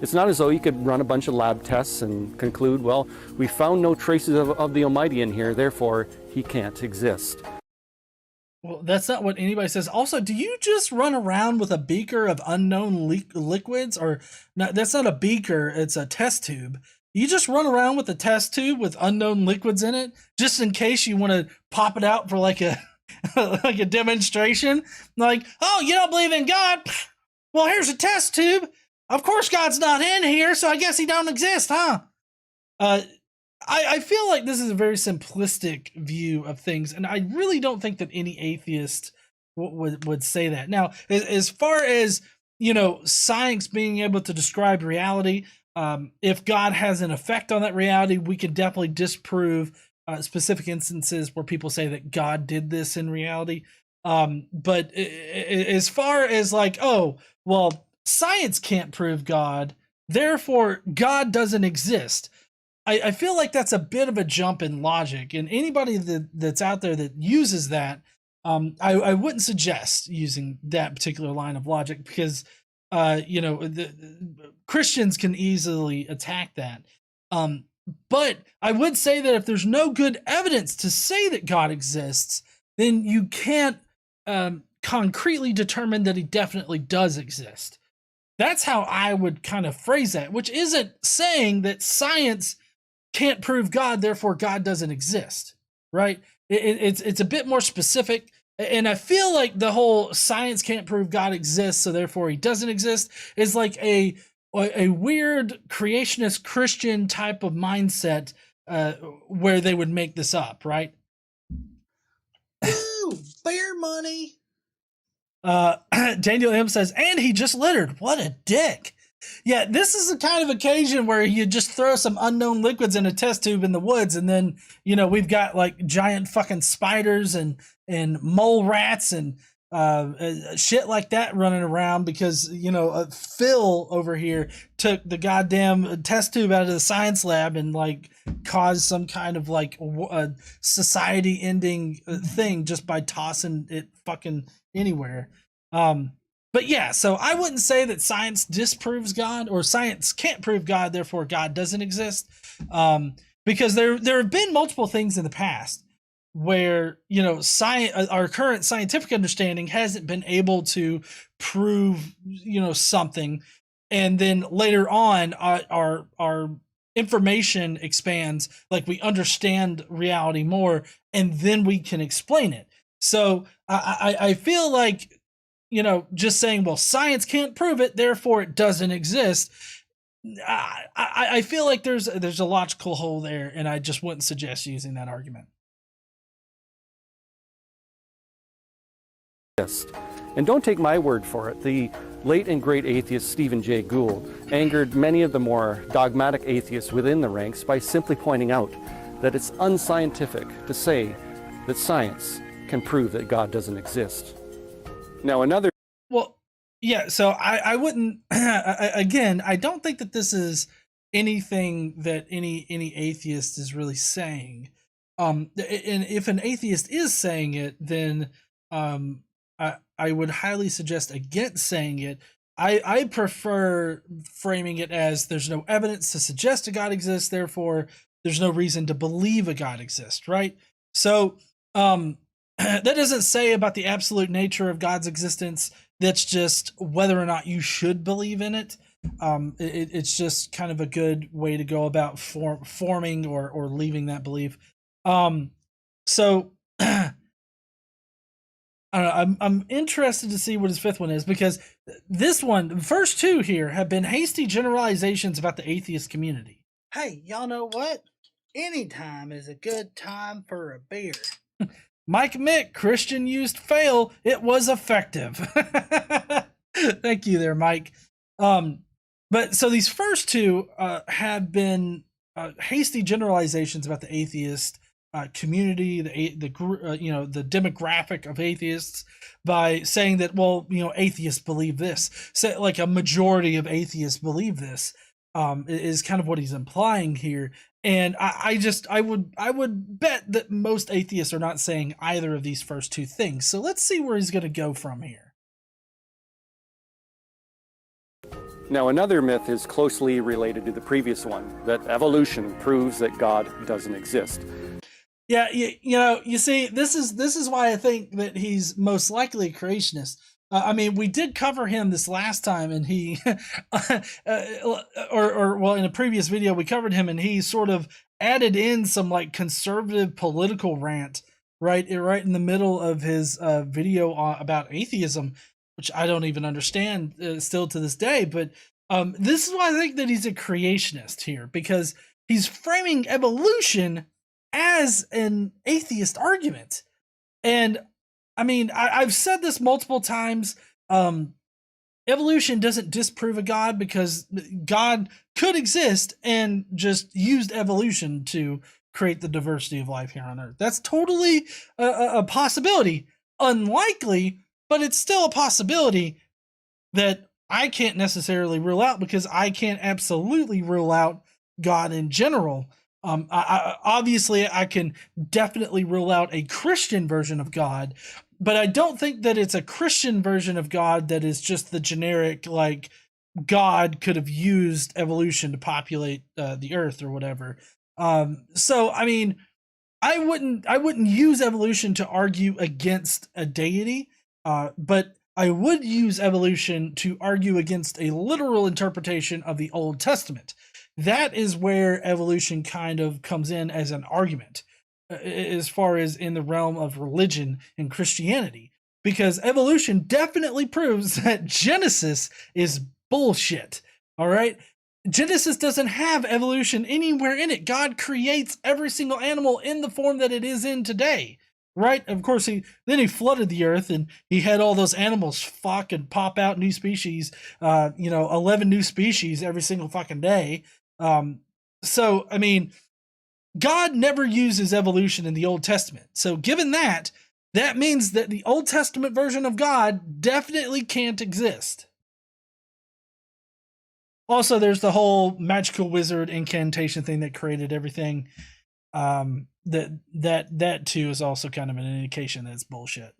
It's not as though you could run a bunch of lab tests and conclude, well, we found no traces of the Almighty in here, therefore he can't exist. Well, that's not what anybody says. Also, do you just run around with a beaker of unknown liquids? Or no, that's not a beaker, it's a test tube. You just run around with a test tube with unknown liquids in it, just in case you want to pop it out for like a like a demonstration. Like, oh, you don't believe in God? Well, here's a test tube. Of course God's not in here, so I guess he don't exist, huh? I feel like this is a very simplistic view of things, and I really don't think that any atheist would say that. Now, as far as, science being able to describe reality, if God has an effect on that reality, we can definitely disprove specific instances where people say that God did this in reality. But as far as like, oh, well, science can't prove God, therefore God doesn't exist. I feel like that's a bit of a jump in logic, and anybody that's out there that uses that, I wouldn't suggest using that particular line of logic, because the Christians can easily attack that. But I would say that if there's no good evidence to say that God exists, then you can't concretely determine that he definitely does exist. That's how I would kind of phrase that, which isn't saying that science can't prove God, therefore God doesn't exist, right? It's a bit more specific. And I feel like the whole science can't prove God exists, so therefore he doesn't exist, is like a weird creationist Christian type of mindset where they would make this up, right? Ooh, bear money. Daniel M says, and he just littered. What a dick. Yeah, this is the kind of occasion where you just throw some unknown liquids in a test tube in the woods, and then, we've got like giant fucking spiders and mole rats and shit like that running around because, Phil over here took the goddamn test tube out of the science lab and like caused some kind of like society ending thing just by tossing it fucking anywhere. But yeah, so I wouldn't say that science disproves God, or science can't prove God, therefore God doesn't exist. Because there have been multiple things in the past where, our current scientific understanding hasn't been able to prove, something. And then later on, our information expands, like we understand reality more, and then we can explain it. So I feel like, just saying, well, science can't prove it, therefore it doesn't exist. I feel like there's a logical hole there, and I just wouldn't suggest using that argument. Yes. And don't take my word for it. The late and great atheist Stephen Jay Gould angered many of the more dogmatic atheists within the ranks by simply pointing out that it's unscientific to say that science can prove that God doesn't exist. Now another... Well, yeah, so I wouldn't, again, I don't think that this is anything that any atheist is really saying. And if an atheist is saying it, then I would highly suggest against saying it. I prefer framing it as there's no evidence to suggest a God exists, therefore there's no reason to believe a God exists, right? So that doesn't say about the absolute nature of God's existence. That's just whether or not you should believe in it. It's just kind of a good way to go about forming or leaving that belief. So I don't know, I'm interested to see what his fifth one is, because this one, the first two here, have been hasty generalizations about the atheist community. Hey, y'all know what? Anytime is a good time for a beer. Mike Mick, Christian used fail. It was effective. Thank you there, Mike. But so these first two have been hasty generalizations about the atheist community, the demographic of atheists, by saying that, well, atheists believe this. So like a majority of atheists believe this, is kind of what he's implying here. And I would bet that most atheists are not saying either of these first two things. So let's see where he's going to go from here. Now another myth is closely related to the previous one, that evolution proves that God doesn't exist. Yeah, you see, this is why I think that he's most likely a creationist. I mean, we did cover him this last time, and he, well, in a previous video, we covered him, and he sort of added in some like conservative political rant, right in the middle of his video about atheism, which I don't even understand still to this day. But this is why I think that he's a creationist here, because he's framing evolution as an atheist argument. And I mean, I've said this multiple times. Evolution doesn't disprove a God, because God could exist and just used evolution to create the diversity of life here on Earth. That's totally a possibility. Unlikely, but it's still a possibility that I can't necessarily rule out, because I can't absolutely rule out God in general. Obviously, I can definitely rule out a Christian version of God, but I don't think that it's a Christian version of God that is just the generic, like, God could have used evolution to populate the Earth or whatever. So, I mean, I wouldn't use evolution to argue against a deity, but I would use evolution to argue against a literal interpretation of the Old Testament. That is where evolution kind of comes in as an argument, as far as in the realm of religion and Christianity, because evolution definitely proves that Genesis is bullshit. All right. Genesis doesn't have evolution anywhere in it. God creates every single animal in the form that it is in today. Right. Of course, he flooded the earth, and he had all those animals fuck and pop out new species, 11 new species every single fucking day. So, I mean, God never uses evolution in the Old Testament. So given that means that the Old Testament version of God definitely can't exist. Also, there's the whole magical wizard incantation thing that created everything. That too is also kind of an indication that it's bullshit.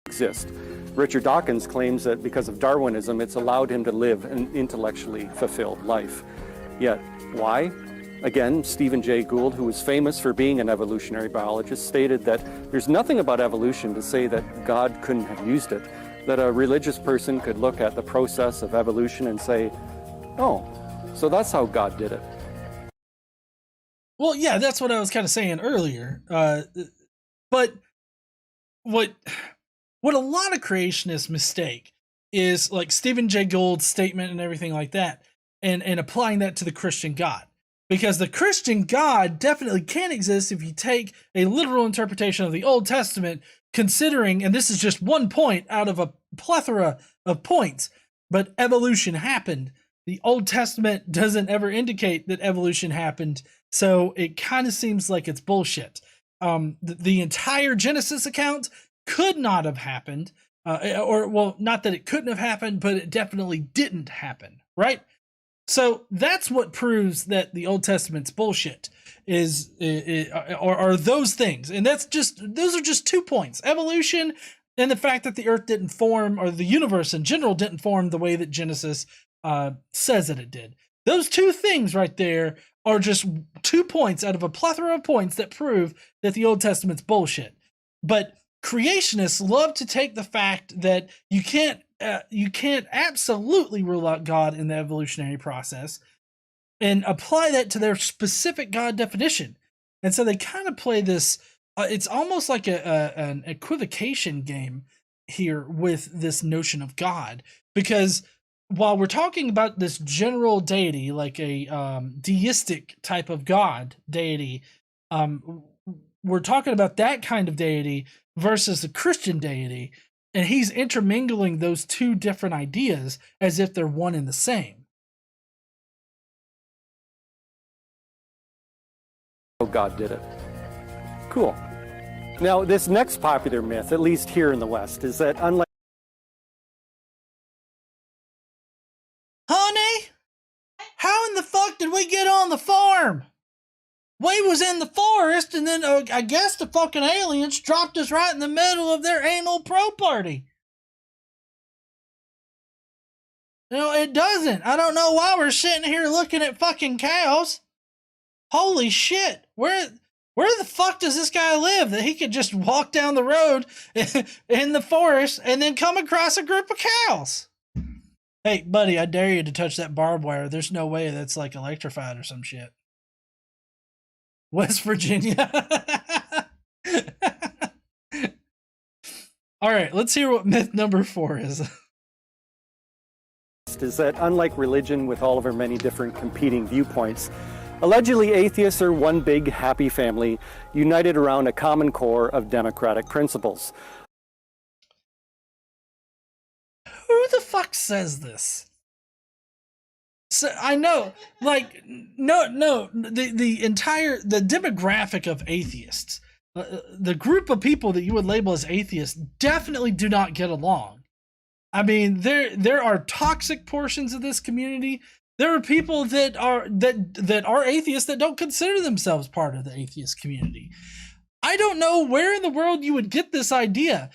Exist. Richard Dawkins claims that because of Darwinism, it's allowed him to live an intellectually fulfilled life. Yet, why? Again, Stephen Jay Gould, who was famous for being an evolutionary biologist, stated that there's nothing about evolution to say that God couldn't have used it, that a religious person could look at the process of evolution and say, oh, so that's how God did it. Well, yeah, that's what I was kind of saying earlier. But what a lot of creationists mistake is like Stephen Jay Gould's statement and everything like that, and applying that to the Christian God. Because the Christian God definitely can exist if you take a literal interpretation of the Old Testament, considering, and this is just one point out of a plethora of points, but evolution happened. The Old Testament doesn't ever indicate that evolution happened, so it kind of seems like it's bullshit. The entire Genesis account could not have happened, or, well, not that it couldn't have happened, but it definitely didn't happen, right? So that's what proves that the Old Testament's bullshit are those things. And those are just 2 points. Evolution and the fact that the earth didn't form, or the universe in general didn't form the way that Genesis says that it did. Those 2 things right there are just 2 points out of a plethora of points that prove that the Old Testament's bullshit. But creationists love to take the fact that you can't absolutely rule out God in the evolutionary process and apply that to their specific God definition. And so they kind of play this, it's almost like an equivocation game here with this notion of God, because while we're talking about this general deity, like a deistic type of God deity, we're talking about that kind of deity versus a Christian deity, and he's intermingling those 2 different ideas as if they're one and the same. Oh, God did it. Cool. Now, this next popular myth, at least here in the West, is that unlike... Honey, how in the fuck did we get on the farm? We was in the forest, and then I guess the fucking aliens dropped us right in the middle of their anal pro party. No, it doesn't. I don't know why we're sitting here looking at fucking cows. Holy shit. Where the fuck does this guy live that he could just walk down the road in the forest and then come across a group of cows? Hey, buddy, I dare you to touch that barbed wire. There's no way that's like electrified or some shit. West Virginia. All right, let's hear what myth number 4 is. Is that unlike religion with all of our many different competing viewpoints, allegedly atheists are one big happy family united around a common core of democratic principles. Who the fuck says this? So I know, like, no, the entire demographic of atheists, the group of people that you would label as atheists, definitely do not get along. I mean, there are toxic portions of this community. There are people that are atheists that don't consider themselves part of the atheist community. I don't know where in the world you would get this idea.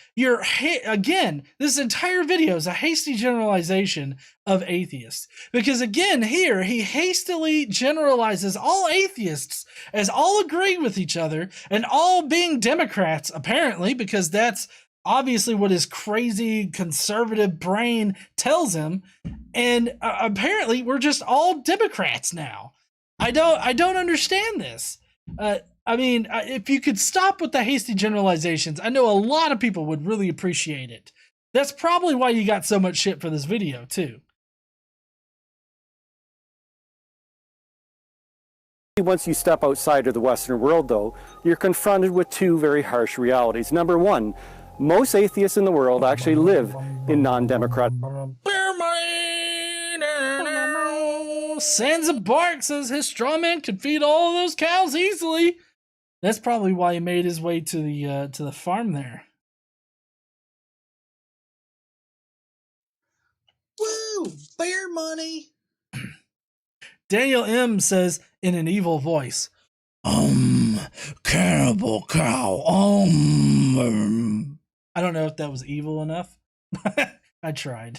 Again, this entire video is a hasty generalization of atheists. Because again, here, he hastily generalizes all atheists as all agreeing with each other and all being Democrats, apparently, because that's obviously what his crazy conservative brain tells him. And apparently, we're just all Democrats now. I don't understand this. I mean, if you could stop with the hasty generalizations, I know a lot of people would really appreciate it. That's probably why you got so much shit for this video, too. Once you step outside of the Western world, though, you're confronted with 2 very harsh realities. Number 1, most atheists in the world actually live in non-democratic... Sansa Bark says his straw man could feed all those cows easily. That's probably why he made his way to the farm there. Woo! Bear money! Daniel M. says in an evil voice, cannibal cow, I don't know if that was evil enough. I tried.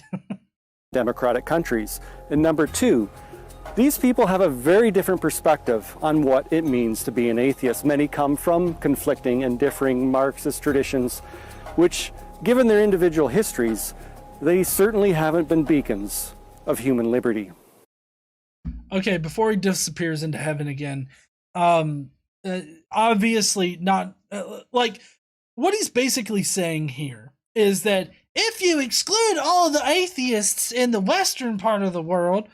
Democratic countries. And number 2, these people have a very different perspective on what it means to be an atheist. Many come from conflicting and differing Marxist traditions, which, given their individual histories, they certainly haven't been beacons of human liberty. Okay, before he disappears into heaven again, obviously not, like, what he's basically saying here is that if you exclude all the atheists in the Western part of the world,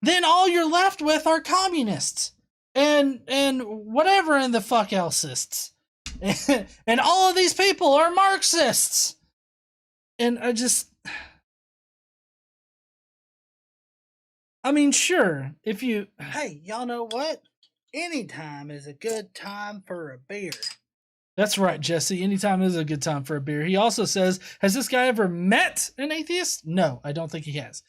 then all you're left with are communists and whatever in the fuck elsists. And all of these people are Marxists. And I mean, sure, if you... Hey, y'all know what? Anytime is a good time for a beer. That's right, Jesse. Anytime is a good time for a beer. He also says, has this guy ever met an atheist? No, I don't think he has.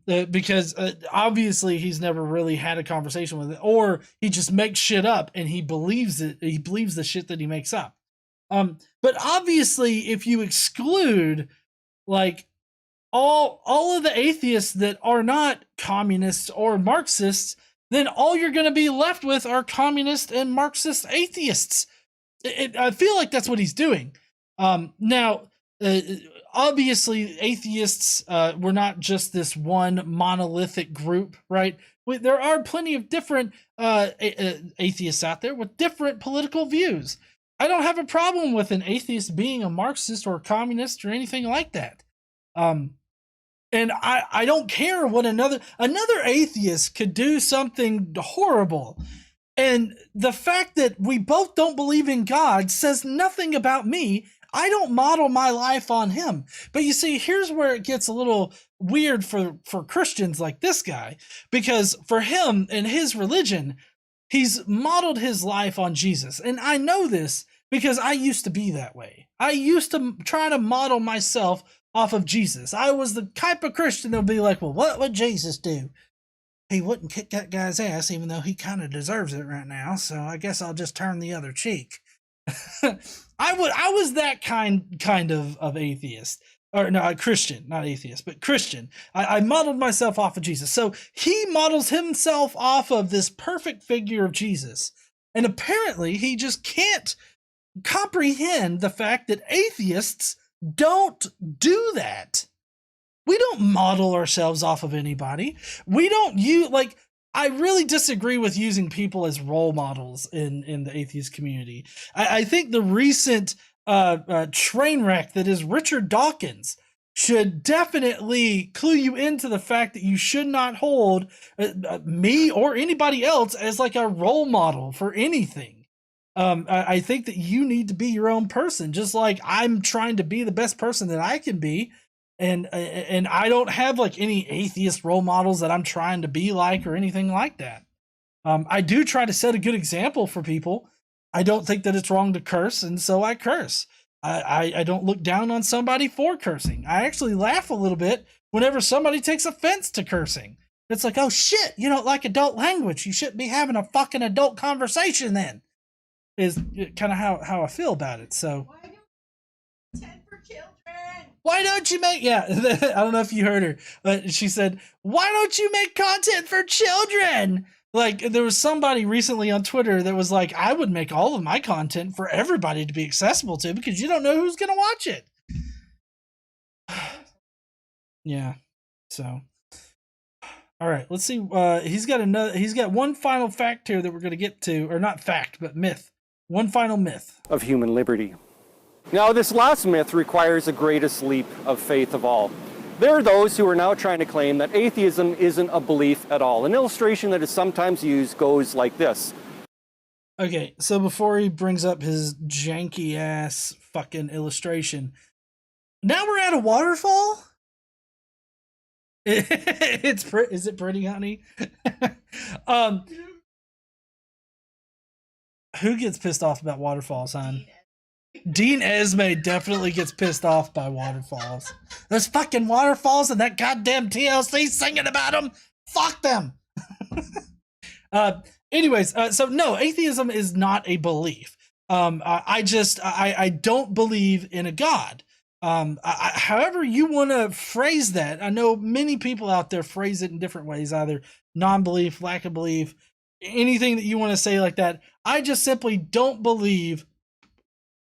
Because obviously he's never really had a conversation with it, or he just makes shit up and he believes it. He believes the shit that he makes up. But obviously, if you exclude like all of the atheists that are not communists or Marxists, then all you're going to be left with are communist and Marxist atheists. I feel like that's what he's doing. Now, obviously, atheists were not just this one monolithic group, right? There are plenty of different atheists out there with different political views. I don't have a problem with an atheist being a Marxist or a communist or anything like that. And I don't care what another atheist could do something horrible. And the fact that we both don't believe in God says nothing about me. I don't model my life on him. But you see, here's where it gets a little weird for Christians like this guy, because for him and his religion, he's modeled his life on Jesus. And I know this because I used to be that way. I used to try to model myself off of Jesus. I was the type of Christian that'll be like, well, what would Jesus do? He wouldn't kick that guy's ass, even though he kind of deserves it right now. So I guess I'll just turn the other cheek. I was that kind of atheist, or no, Christian, not atheist, but Christian. I modeled myself off of Jesus. So he models himself off of this perfect figure of Jesus. And apparently he just can't comprehend the fact that atheists don't do that. We don't model ourselves off of anybody. We don't use, like, I really disagree with using people as role models in the atheist community. I think the recent train wreck that is Richard Dawkins should definitely clue you into the fact that you should not hold me or anybody else as like a role model for anything. I think that you need to be your own person, just like I'm trying to be the best person that I can be. And I don't have like any atheist role models that I'm trying to be like or anything like that. I do try to set a good example for people. I don't think that it's wrong to curse, and so I curse. I don't look down on somebody for cursing. I actually laugh a little bit whenever somebody takes offense to cursing. It's like, oh shit, you don't like adult language. You shouldn't be having a fucking adult conversation then. Is kind of how I feel about it. So why don't you make, yeah, I don't know if you heard her, but she said, why don't you make content for children? Like, there was somebody recently on Twitter that was like, I would make all of my content for everybody to be accessible to, because you don't know who's going to watch it. Yeah. So, all right, let's see. He's got one final fact here that we're going to get to, or not fact, but myth. One final myth of human liberty. Now, this last myth requires the greatest leap of faith of all. There are those who are now trying to claim that atheism isn't a belief at all. An illustration that is sometimes used goes like this. Okay, so before he brings up his janky ass fucking illustration, now we're at a waterfall? Is it pretty, honey? Who gets pissed off about waterfalls, hon? Dean Esme definitely gets pissed off by waterfalls. Those fucking waterfalls and that goddamn TLC singing about them. Fuck them. Anyways, so no, atheism is not a belief. I don't believe in a God. However you want to phrase that, I know many people out there phrase it in different ways, either non-belief, lack of belief, anything that you want to say like that. I just simply don't believe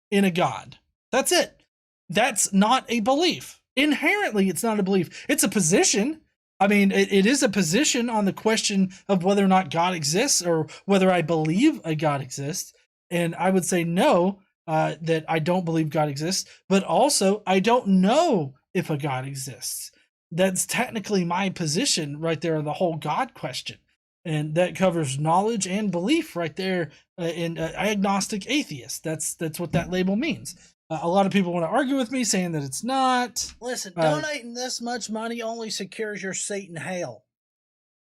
in a God. That's it. That's not a belief. Inherently, it's not a belief. It's a position. I mean, it is a position on the question of whether or not God exists, or whether I believe a God exists. And I would say no, that I don't believe God exists, but also I don't know if a God exists. That's technically my position right there on the whole God question. And that covers knowledge and belief right there in agnostic atheist. That's what that label means. A lot of people want to argue with me saying that it's not. Listen, donating this much money only secures your seat in hell.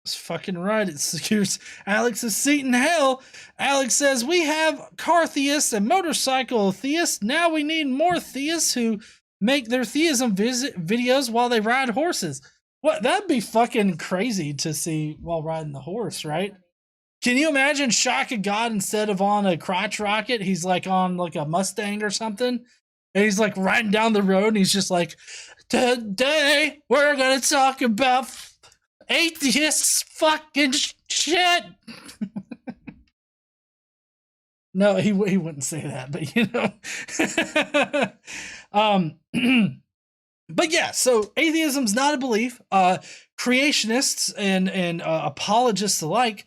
That's fucking right. It secures Alex's seat in hell. Alex says, we have car theists and motorcycle theists. Now we need more theists who make their theism videos while they ride horses. What? That'd be fucking crazy to see while riding the horse, right? Can you imagine Shock of God instead of on a crotch rocket, he's like on like a Mustang or something? And he's like riding down the road and he's just like, today we're going to talk about atheists fucking shit. No, he wouldn't say that, but you know. But yeah, so atheism's not a belief. Creationists and apologists alike,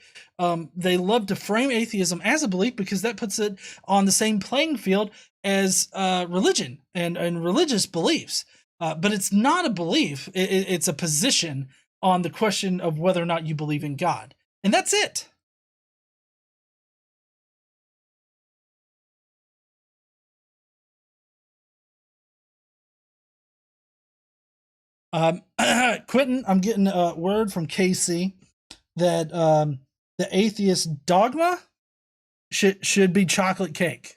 they love to frame atheism as a belief because that puts it on the same playing field as religion and religious beliefs. But it's not a belief. It's a position on the question of whether or not you believe in God. And that's it. Quentin, I'm getting a word from KC that the atheist dogma should be chocolate cake.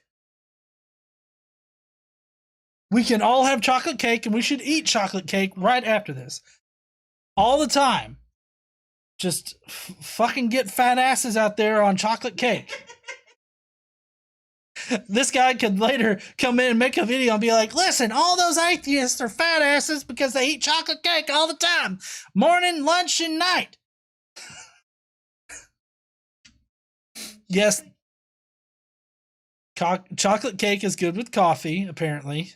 We can all have chocolate cake and we should eat chocolate cake right after this. All the time. Just fucking get fat asses out there on chocolate cake. This guy could later come in and make a video and be like, listen, all those atheists are fat asses because they eat chocolate cake all the time. Morning, lunch, and night. Yes. Chocolate cake is good with coffee, apparently.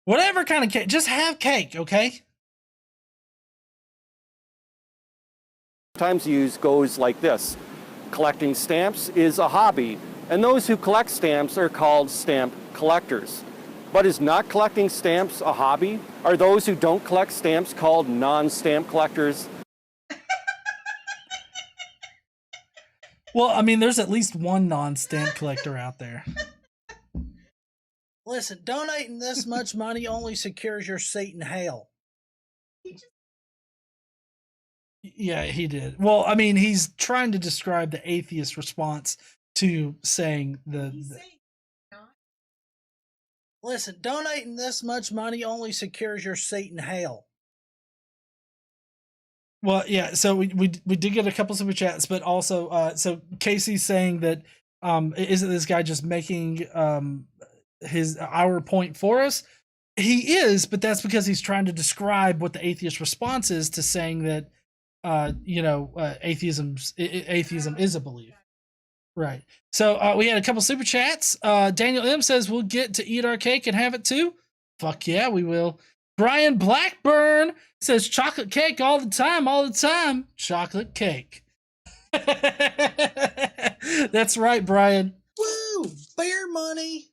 Whatever kind of cake, just have cake, okay? Sometimes used goes like this. Collecting stamps is a hobby, and those who collect stamps are called stamp collectors. But is not collecting stamps a hobby? Are those who don't collect stamps called non-stamp collectors? Well, I mean, there's at least one non-stamp collector out there. Listen, donating this much money only secures your seat in hell. Yeah, he did. Well, I mean, he's trying to describe the atheist response to saying Listen, donating this much money only secures your seat in hell. Well, yeah, so we did get a couple super chats, but also so Casey's saying that isn't this guy just making our point for us? He is, but that's because he's trying to describe what the atheist response is to saying that atheism is a belief. Right. So we had a couple super chats. Daniel M says we'll get to eat our cake and have it too. Fuck yeah, we will. Brian Blackburn says chocolate cake all the time. Chocolate cake. That's right, Brian. Woo! Beer money.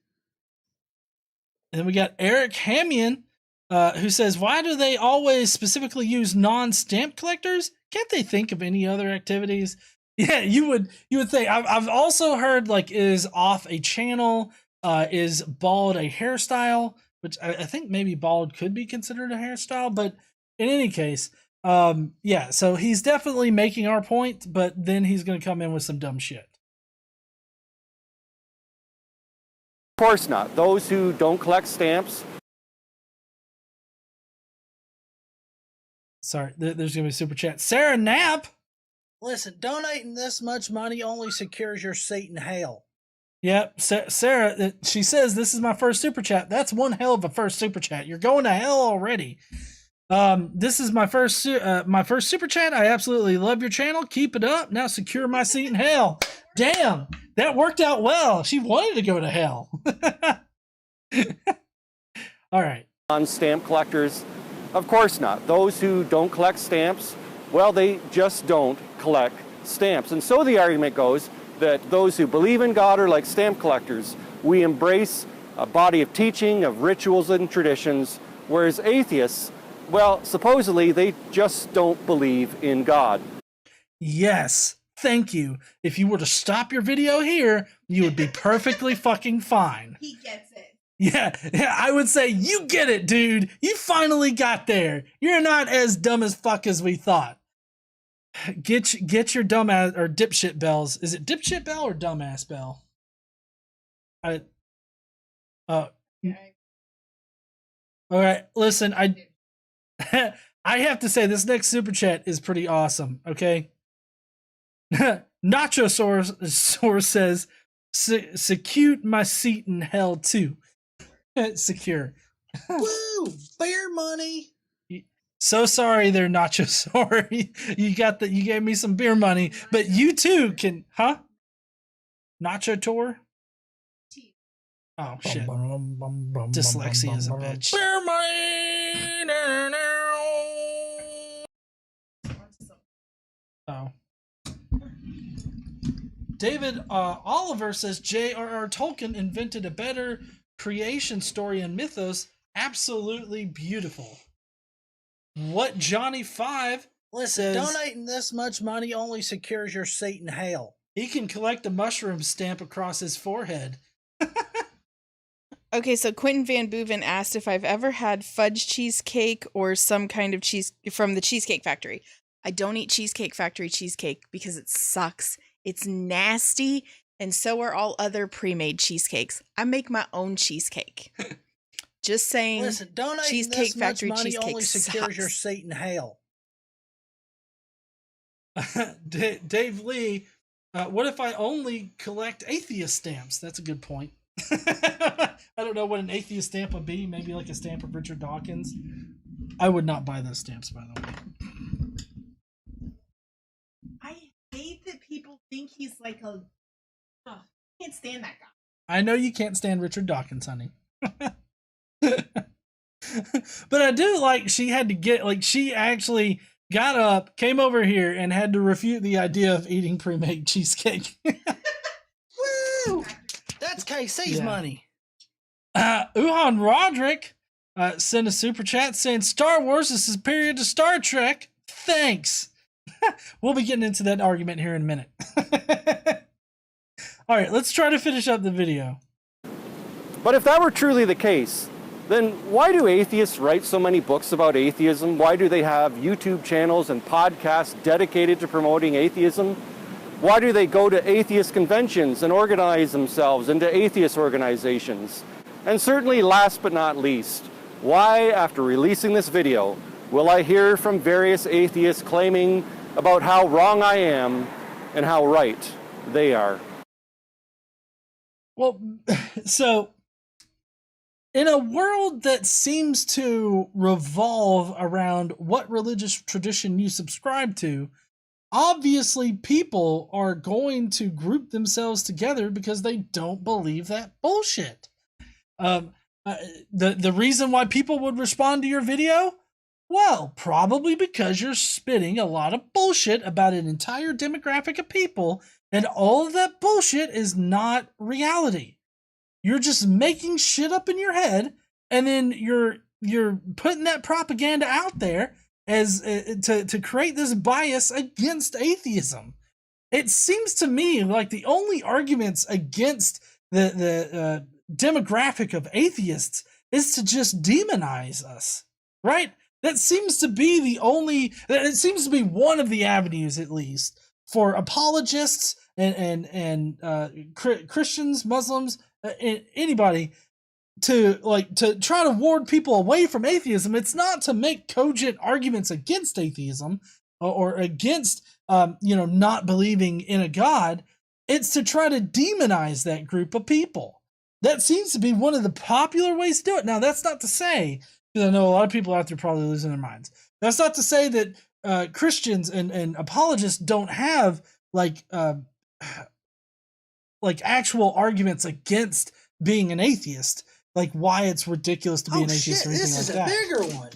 And then we got Eric Hamian, who says, why do they always specifically use non-stamp collectors? Can't they think of any other activities? Yeah, you would think. I've also heard, like, is off a channel, is bald a hairstyle, which I think maybe bald could be considered a hairstyle, but in any case, yeah, so he's definitely making our point, but then he's going to come in with some dumb shit. Of course not. Those who don't collect stamps. Sorry, there's going to be a super chat. Sarah Knapp. Listen, donating this much money only secures your seat in hell. Yep, Sarah, she says, this is my first super chat. That's one hell of a first super chat. You're going to hell already. This is my first super chat. I absolutely love your channel. Keep it up. Now secure my seat in hell. Damn, that worked out well. She wanted to go to hell. All right. On stamp collectors, of course not. Those who don't collect stamps, well, they just don't collect stamps. And so the argument goes that those who believe in God are like stamp collectors. We embrace a body of teaching, of rituals and traditions, whereas atheists, well, supposedly they just don't believe in God. Yes, thank you. If you were to stop your video here, you would be perfectly fucking fine. He gets it. Yeah, I would say you get it, dude. You finally got there. You're not as dumb as fuck as we thought. Get your dumbass or dipshit bells. Is it dipshit bell or dumbass bell? I all right, listen, I have to say this next super chat is pretty awesome, okay? Nacho Source says, secute my seat in hell too. Secure. Woo! Bear money. So sorry there, Nacho. Sorry. You gave me some beer money, but you too can, huh? Nacho Tour? Oh shit. Dyslexia is a bitch. Bear money. Oh. David Oliver says J.R.R. Tolkien invented a better creation story and mythos. Absolutely beautiful. What Johnny 5 says, donating this much money only secures your seat in hell. He can collect a mushroom stamp across his forehead. Okay, so Quentin Van Boeven asked if I've ever had fudge cheesecake or some kind of cheese from the Cheesecake Factory. I don't eat Cheesecake Factory cheesecake because it sucks. It's nasty, and so are all other pre-made cheesecakes. I make my own cheesecake. Just saying. Listen, donating Cheesecake this much Factory money cheesecake only secures sucks. your seat in hell. Dave Lee, what if I only collect atheist stamps? That's a good point. I don't know what an atheist stamp would be. Maybe like a stamp of Richard Dawkins. I would not buy those stamps, by the way. I hate that people think he's like a... I can't stand that guy. I know you can't stand Richard Dawkins, honey. But I do like she had to get, like, she actually got up, came over here, and had to refute the idea of eating pre-made cheesecake. Woo! That's KC's money. Uhan Roderick sent a super chat saying Star Wars is superior to Star Trek. Thanks. We'll be getting into that argument here in a minute. All right, let's try to finish up the video. But if that were truly the case, then why do atheists write so many books about atheism? Why do they have YouTube channels and podcasts dedicated to promoting atheism? Why do they go to atheist conventions and organize themselves into atheist organizations? And certainly, last but not least, why, after releasing this video, will I hear from various atheists claiming about how wrong I am and how right they are? Well, so in a world that seems to revolve around what religious tradition you subscribe to, obviously people are going to group themselves together because they don't believe that bullshit. The reason why people would respond to your video? Well, probably because you're spitting a lot of bullshit about an entire demographic of people, and all of that bullshit is not reality. You're just making shit up in your head, and then you're putting that propaganda out there as to create this bias against atheism. It seems to me like the only arguments against the demographic of atheists is to just demonize us, right? That seems to be the only, it seems to be one of the avenues, at least, for apologists and Christians, Muslims, anybody to try to ward people away from atheism. It's not to make cogent arguments against atheism or against not believing in a God. It's to try to demonize that group of people. That seems to be one of the popular ways to do it. Now, that's not to say, because I know a lot of people out there probably losing their minds, that's not to say that Christians and apologists don't have like actual arguments against being an atheist, like why it's ridiculous to be an atheist or anything like that. This is a bigger one.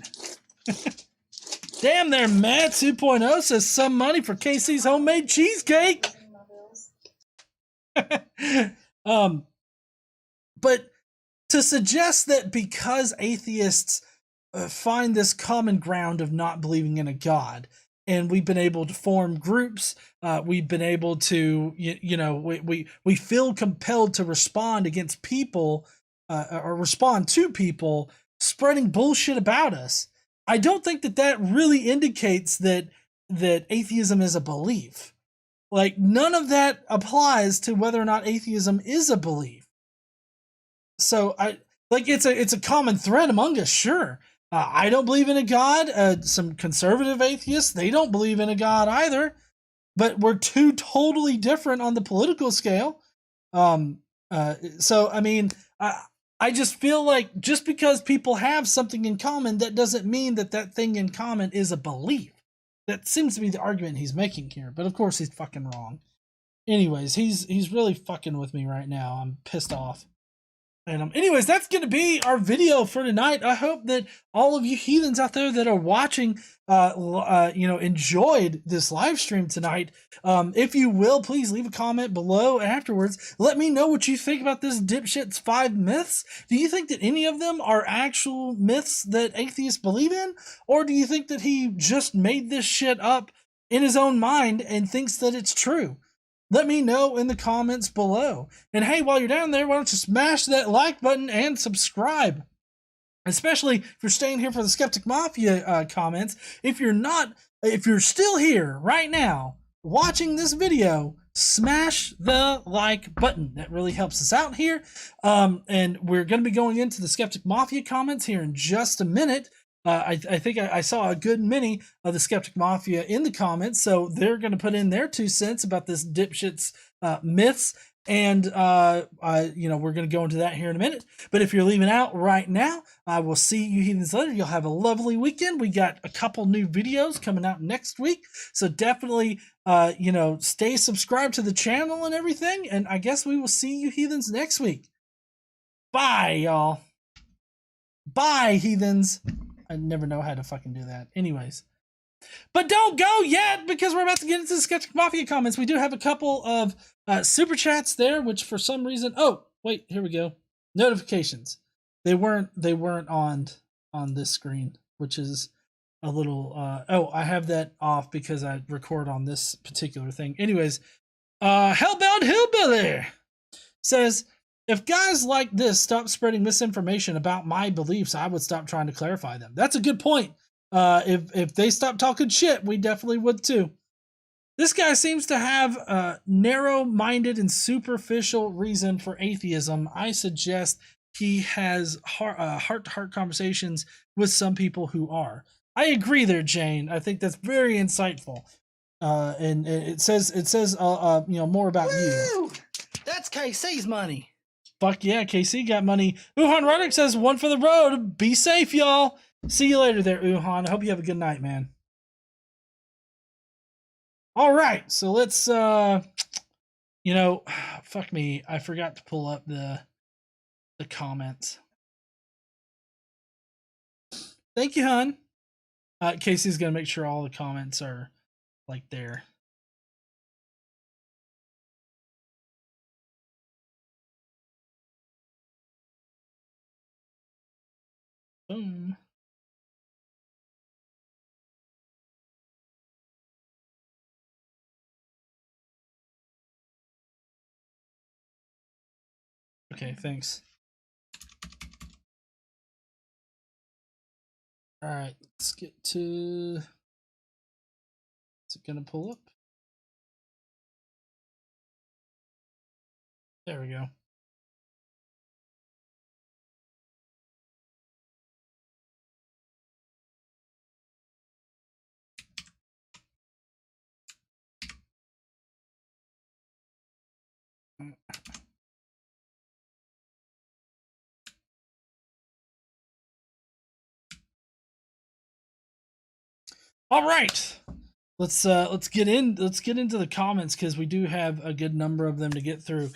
Damn there, Matt 2.0 says some money for KC's homemade cheesecake. But to suggest that because atheists find this common ground of not believing in a God, and we've been able to form groups, we've been able to, we feel compelled to respond against people or respond to people spreading bullshit about us, I don't think that really indicates that atheism is a belief. Like, none of that applies to whether or not atheism is a belief. So it's a common thread among us, sure. I don't believe in a God. Some conservative atheists, they don't believe in a God either. But we're two totally different on the political scale. So I mean, I just feel like just because people have something in common, that doesn't mean that thing in common is a belief. That seems to be the argument he's making here. But of course he's fucking wrong. Anyways, he's really fucking with me right now. I'm pissed off. And anyways, that's going to be our video for tonight. I hope that all of you heathens out there that are watching, enjoyed this live stream tonight. If you will, please leave a comment below afterwards. Let me know what you think about this dipshit's 5 myths. Do you think that any of them are actual myths that atheists believe in? Or do you think that he just made this shit up in his own mind and thinks that it's true? Let me know in the comments below. And hey, while you're down there, why don't you smash that like button and subscribe? Especially if you're staying here for the Skeptic Mafia comments. If you're still here right now watching this video, smash the like button. That really helps us out here. And we're going to be going into the Skeptic Mafia comments here in just a minute. I think I saw a good many of the Skeptic Mafia in the comments, so they're going to put in their 2 cents about this dipshit's myths, and we're going to go into that here in a minute. But if you're leaving out right now, I will see you heathens later. You'll have a lovely weekend. We got a couple new videos coming out next week, so definitely stay subscribed to the channel and everything, and I guess we will see you heathens next week. Bye, y'all. Bye, heathens. I never know how to fucking do that. Anyways. But don't go yet, because we're about to get into the Skeptic Mafia comments. We do have a couple of super chats there, which for some reason... Oh, wait, here we go. Notifications. They weren't on this screen, which is a little... I have that off because I record on this particular thing. Anyways, Hellbound Hillbilly says... If guys like this stop spreading misinformation about my beliefs, I would stop trying to clarify them. That's a good point. If they stop talking shit, we definitely would too. This guy seems to have a narrow-minded and superficial reason for atheism. I suggest he has heart-to-heart conversations with some people who are. I agree there, Jane. I think that's very insightful. And it says more about you. That's KC's money. Fuck yeah, KC got money. Uhan Roderick says, 1 for the road. Be safe, y'all. See you later there, Uhan. I hope you have a good night, man. All right, so let's, fuck me. I forgot to pull up the comments. Thank you, hon. Casey's going to make sure all the comments are, there. Boom. Okay, thanks. All right, let's get to... Is it gonna pull up? There we go. All right, let's get into the comments, because we do have a good number of them to get through.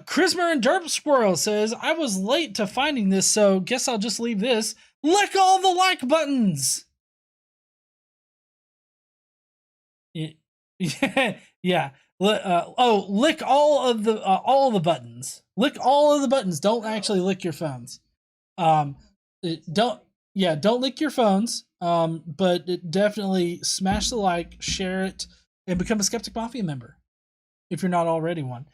Chrismer and Derp Squirrel says, I was late to finding this, so guess I'll just leave this. Lick all the like buttons. Yeah. Lick all of the buttons. Lick all of the buttons. Don't actually lick your phones. Don't lick your phones. But definitely smash the like, share it, and become a Skeptic Mafia member if you're not already one.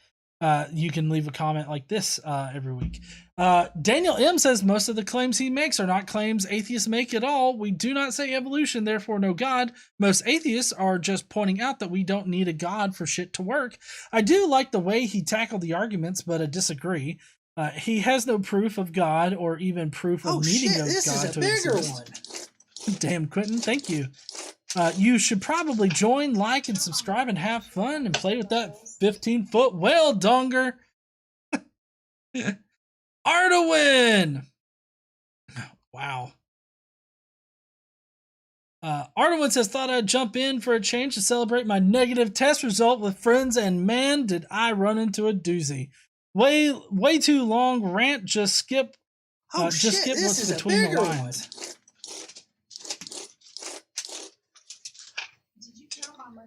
you can leave a comment like this every week. Daniel M says most of the claims he makes are not claims atheists make at all. We do not say evolution, therefore no God. Most atheists are just pointing out that we don't need a God for shit to work. I do like the way he tackled the arguments, but I disagree. He has no proof of God or even proof of needing a this God is to a bigger exist. Damn, Quentin, thank you. You should probably join, like, and subscribe and have fun and play with that 15-foot whale, Donger. Ardawan! Wow. Ardawan says, thought I'd jump in for a change to celebrate my negative test result with friends, and man, did I run into a doozy. Way too long rant, just skip This what's is between a bigger the lines.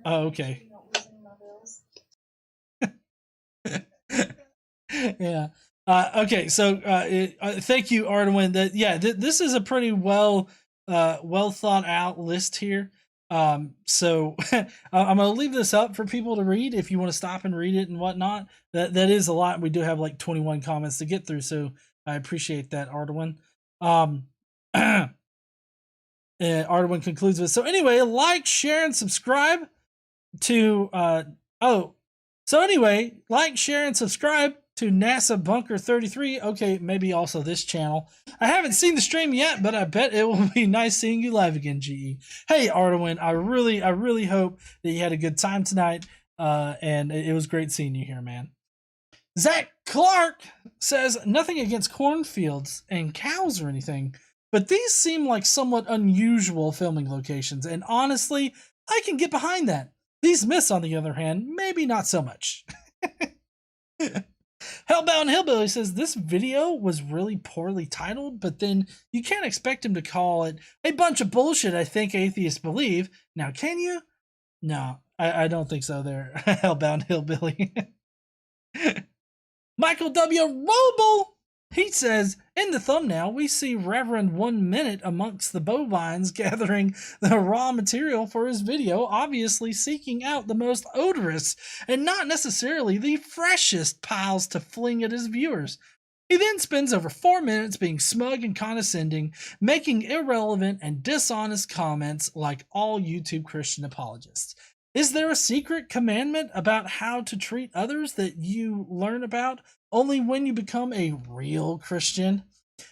Oh, okay. Yeah. Okay. So, thank you, Ardawan. This is a pretty well thought out list here. So I'm gonna leave this up for people to read if you want to stop and read it and whatnot. That is a lot. We do have like 21 comments to get through, so I appreciate that, Ardawan. And Ardawan concludes with, so anyway, like, share, and subscribe to like, share, and subscribe to NASA Bunker 33. Okay, maybe also this channel. I haven't seen the stream yet, but I bet it will be nice seeing you live again, GE. Hey, Ardawan, I really hope that you had a good time tonight, and it was great seeing you here, man. Zach Clark says, nothing against cornfields and cows or anything, but these seem like somewhat unusual filming locations, and honestly, I can get behind that. These myths, on the other hand, maybe not so much. Hellbound Hillbilly says, this video was really poorly titled, but then you can't expect him to call it a bunch of bullshit I think atheists believe. Now, can you? No, I don't think so there, Hellbound Hillbilly. Michael W. Roble, he says, in the thumbnail, we see Reverend 1 Minute amongst the bovines gathering the raw material for his video, obviously seeking out the most odorous and not necessarily the freshest piles to fling at his viewers. He then spends over 4 minutes being smug and condescending, making irrelevant and dishonest comments like all YouTube Christian apologists. Is there a secret commandment about how to treat others that you learn about only when you become a real Christian?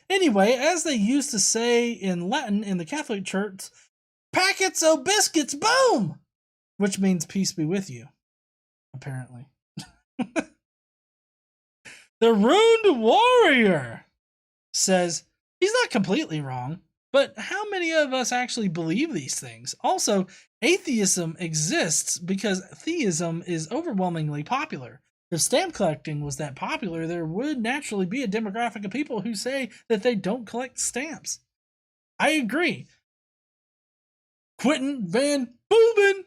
Anyway, as they used to say in Latin in the Catholic Church, packets o' biscuits, boom! Which means peace be with you, apparently. The Ruined Warrior says, he's not completely wrong, but how many of us actually believe these things? Also, atheism exists because theism is overwhelmingly popular. If stamp collecting was that popular, there would naturally be a demographic of people who say that they don't collect stamps. I agree. Quentin Van Booben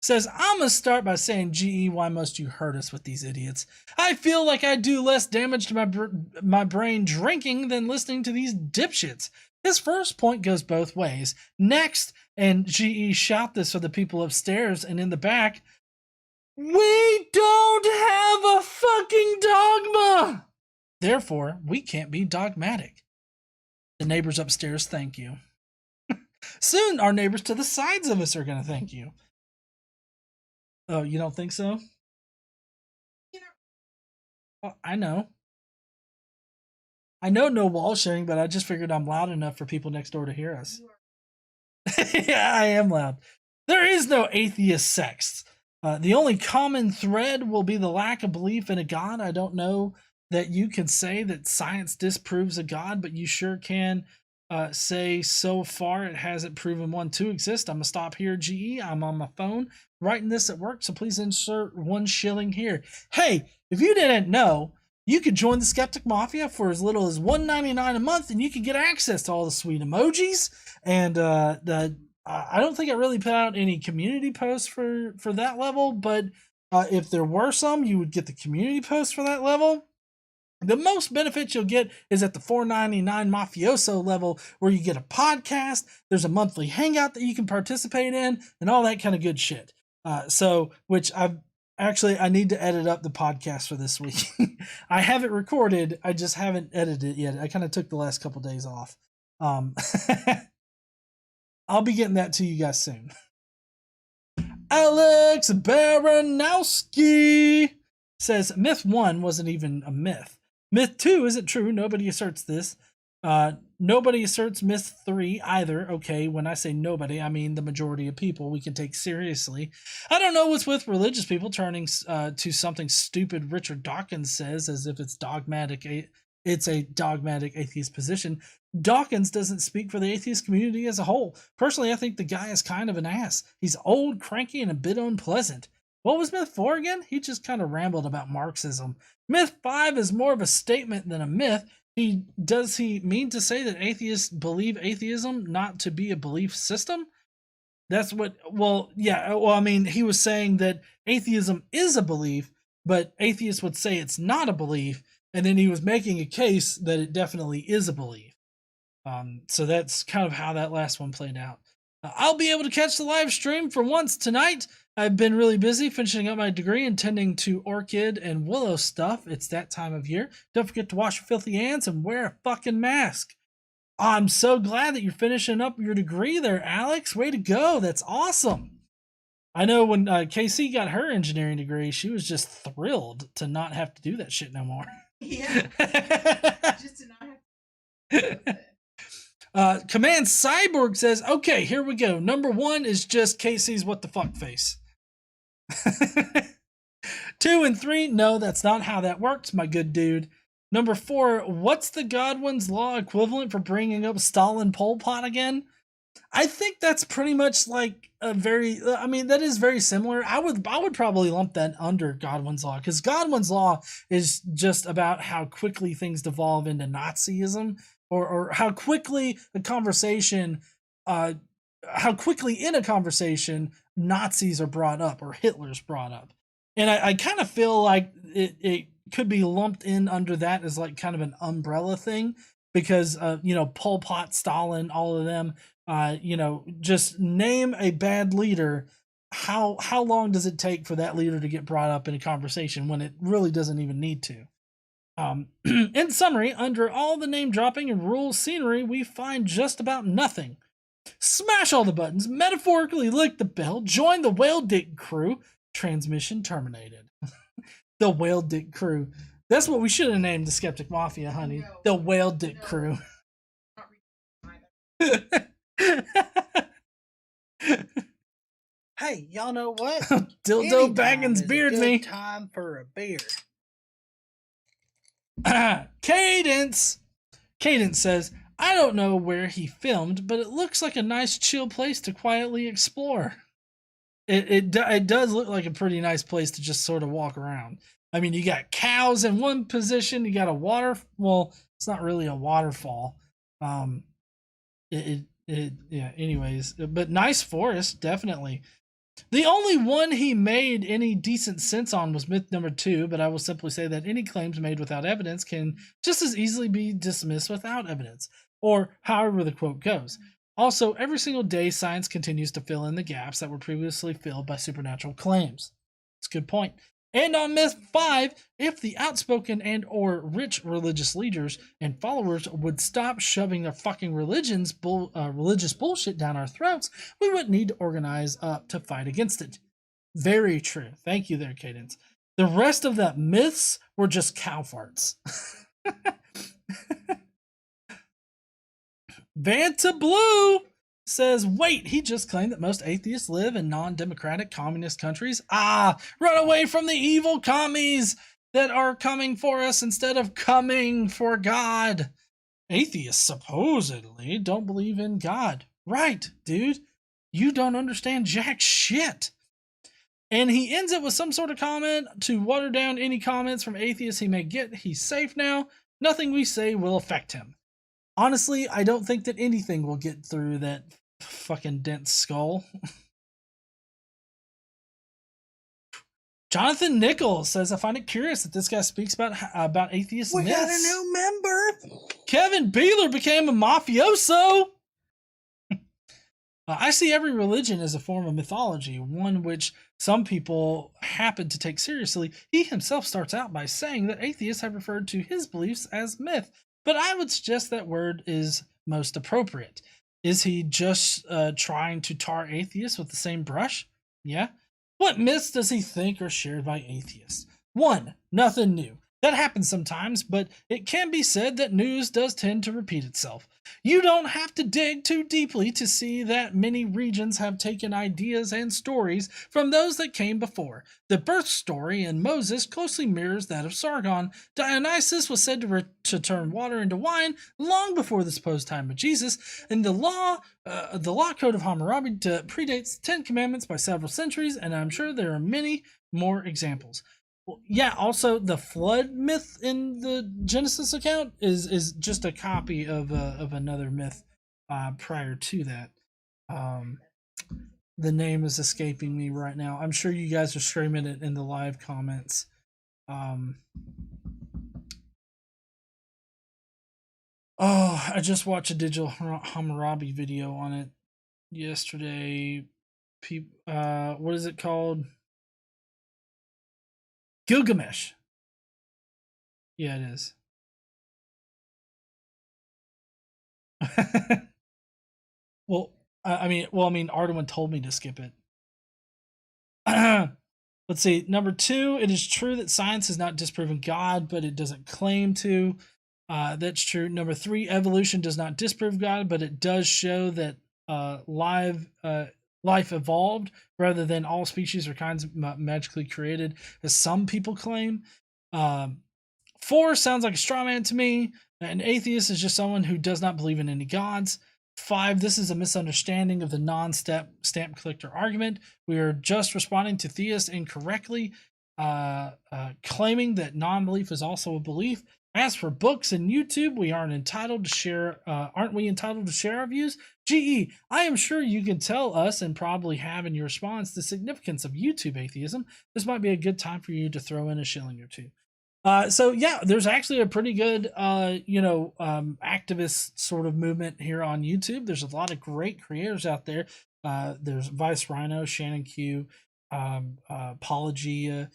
says, I'm going to start by saying, GE, why must you hurt us with these idiots? I feel like I do less damage to my brain drinking than listening to these dipshits. His first point goes both ways. Next, and GE, shout this for the people upstairs and in the back, we don't have a fucking dogma! Therefore, we can't be dogmatic. The neighbors upstairs thank you. Soon, our neighbors to the sides of us are going to thank you. Oh, you don't think so? Well, I know. I know no wall sharing, but I just figured I'm loud enough for people next door to hear us. Yeah, I am loud. There is no atheist sects. The only common thread will be the lack of belief in a God. I don't know that you can say that science disproves a God, but you sure can say so far it hasn't proven one to exist. I'm going to stop here, GE. I'm on my phone writing this at work, so please insert 1 shilling here. Hey, if you didn't know, you could join the Skeptic Mafia for as little as $1.99 a month, and you can get access to all the sweet emojis. And I don't think I really put out any community posts for that level, but if there were some, you would get the community posts for that level. The most benefits you'll get is at the $4.99 Mafioso level, where you get a podcast, there's a monthly hangout that you can participate in, and all that kind of good shit. Which I've Actually, I need to edit up the podcast for this week. I have it recorded. I just haven't edited it yet. I kind of took the last couple days off. I'll be getting that to you guys soon. Alex Baranowski says myth 1 wasn't even a myth. Myth 2 isn't true. Nobody asserts this. Nobody asserts myth 3 either. Okay, when I say nobody, I mean the majority of people we can take seriously. I don't know what's with religious people turning to something stupid Richard Dawkins says as if it's dogmatic. It's a dogmatic atheist position. Dawkins doesn't speak for the atheist community as a whole. Personally, I think the guy is kind of an ass. He's old, cranky, and a bit unpleasant. What was myth 4 again? He just kind of rambled about Marxism. Myth 5 is more of a statement than a myth. Does he mean to say that atheists believe atheism not to be a belief system? That's what, well, yeah, well, I mean, he was saying that atheism is a belief, but atheists would say it's not a belief, and then he was making a case that it definitely is a belief. So that's kind of how that last one played out. I'll be able to catch the live stream for once tonight. I've been really busy finishing up my degree and tending to orchid and willow stuff. It's that time of year. Don't forget to wash your filthy hands and wear a fucking mask. I'm so glad that you're finishing up your degree there, Alex. Way to go. That's awesome. I know when KC got her engineering degree, she was just thrilled to not have to do that shit no more. Yeah. Just to not have to. Command Cyborg says, okay, here we go. Number 1 is just Casey's what the fuck face. 2 and 3, no, that's not how that works, my good dude. Number 4, what's the Godwin's Law equivalent for bringing up Stalin Pol Pot again? I think that's pretty much like a very, I mean, that is very similar. I would probably lump that under Godwin's Law, because Godwin's Law is just about how quickly things devolve into Nazism, or how quickly a conversation, how quickly in a conversation Nazis are brought up or Hitler's brought up. And I kind of feel like it could be lumped in under that as like kind of an umbrella thing, because, you know, Pol Pot, Stalin, all of them, you know, just name a bad leader. How long does it take for that leader to get brought up in a conversation when it really doesn't even need to? In summary, under all the name dropping and rural scenery, we find just about nothing. Smash all the buttons, metaphorically lick the bell, join the whale dick crew. Transmission terminated. The whale dick crew. That's what we should have named the Skeptic Mafia, honey. The whale dick crew. Hey, y'all know what? Dildo Baggins beard me. Time for a beer. Cadence says, I don't know where he filmed, but it looks like a nice chill place to quietly explore. It does look like a pretty nice place to just sort of walk around. I mean, you got cows in one position, you got a water, well, it's not really a waterfall. Yeah, anyways, but nice forest, definitely. The only one he made any decent sense on was myth number 2, but I will simply say that any claims made without evidence can just as easily be dismissed without evidence, or however the quote goes. Also, every single day, science continues to fill in the gaps that were previously filled by supernatural claims. It's a good point. And on myth 5, if the outspoken and or rich religious leaders and followers would stop shoving their fucking religious bullshit down our throats, we wouldn't need to organize up to fight against it. Very true. Thank you there, Cadence. The rest of the myths were just cow farts. Vanta Blue says, wait, he just claimed that most atheists live in non-democratic communist countries. Run away from the evil commies that are coming for us instead of coming for God. Atheists supposedly don't believe in God. Right, dude. You don't understand jack shit. And he ends it with some sort of comment to water down any comments from atheists he may get. He's safe now. Nothing we say will affect him. Honestly, I don't think that anything will get through that fucking dense skull. Jonathan Nichols says, I find it curious that this guy speaks about atheist myths. We got a new member. Kevin Beeler became a mafioso. I see every religion as a form of mythology, one which some people happen to take seriously. He himself starts out by saying that atheists have referred to his beliefs as myth, but I would suggest that word is most appropriate. Is he just trying to tar atheists with the same brush? Yeah. What myths does he think are shared by atheists? 1. Nothing new. That happens sometimes, but it can be said that news does tend to repeat itself. You don't have to dig too deeply to see that many regions have taken ideas and stories from those that came before. The birth story in Moses closely mirrors that of Sargon. Dionysus was said to turn water into wine long before the supposed time of Jesus, and the law code of Hammurabi predates the Ten Commandments by several centuries, and I'm sure there are many more examples. Well, yeah, also the flood myth in the Genesis account is just a copy of another myth prior to that. The name is escaping me right now. I'm sure you guys are screaming it in the live comments. Oh, I just watched a digital Hammurabi video on it yesterday. What is it called? Gilgamesh. Yeah, it is. Well, Arduin told me to skip it. Let's see. Number 2, it is true that science has not disproven God, but it doesn't claim to. That's true. Number 3, evolution does not disprove God, but it does show that life evolved rather than all species or kinds magically created, as some people claim. 4 sounds like a straw man to me. An atheist is just someone who does not believe in any gods. 5, this is a misunderstanding of the non-stamp collector argument. We are just responding to theists incorrectly, claiming that non-belief is also a belief. As for books and YouTube, we aren't entitled to share. Aren't we entitled to share our views? GE, I am sure you can tell us and probably have in your response the significance of YouTube atheism. This might be a good time for you to throw in a shilling or two. So yeah, there's actually a pretty good, activist sort of movement here on YouTube. There's a lot of great creators out there. There's Vice Rhino, Shannon Q, Apologia.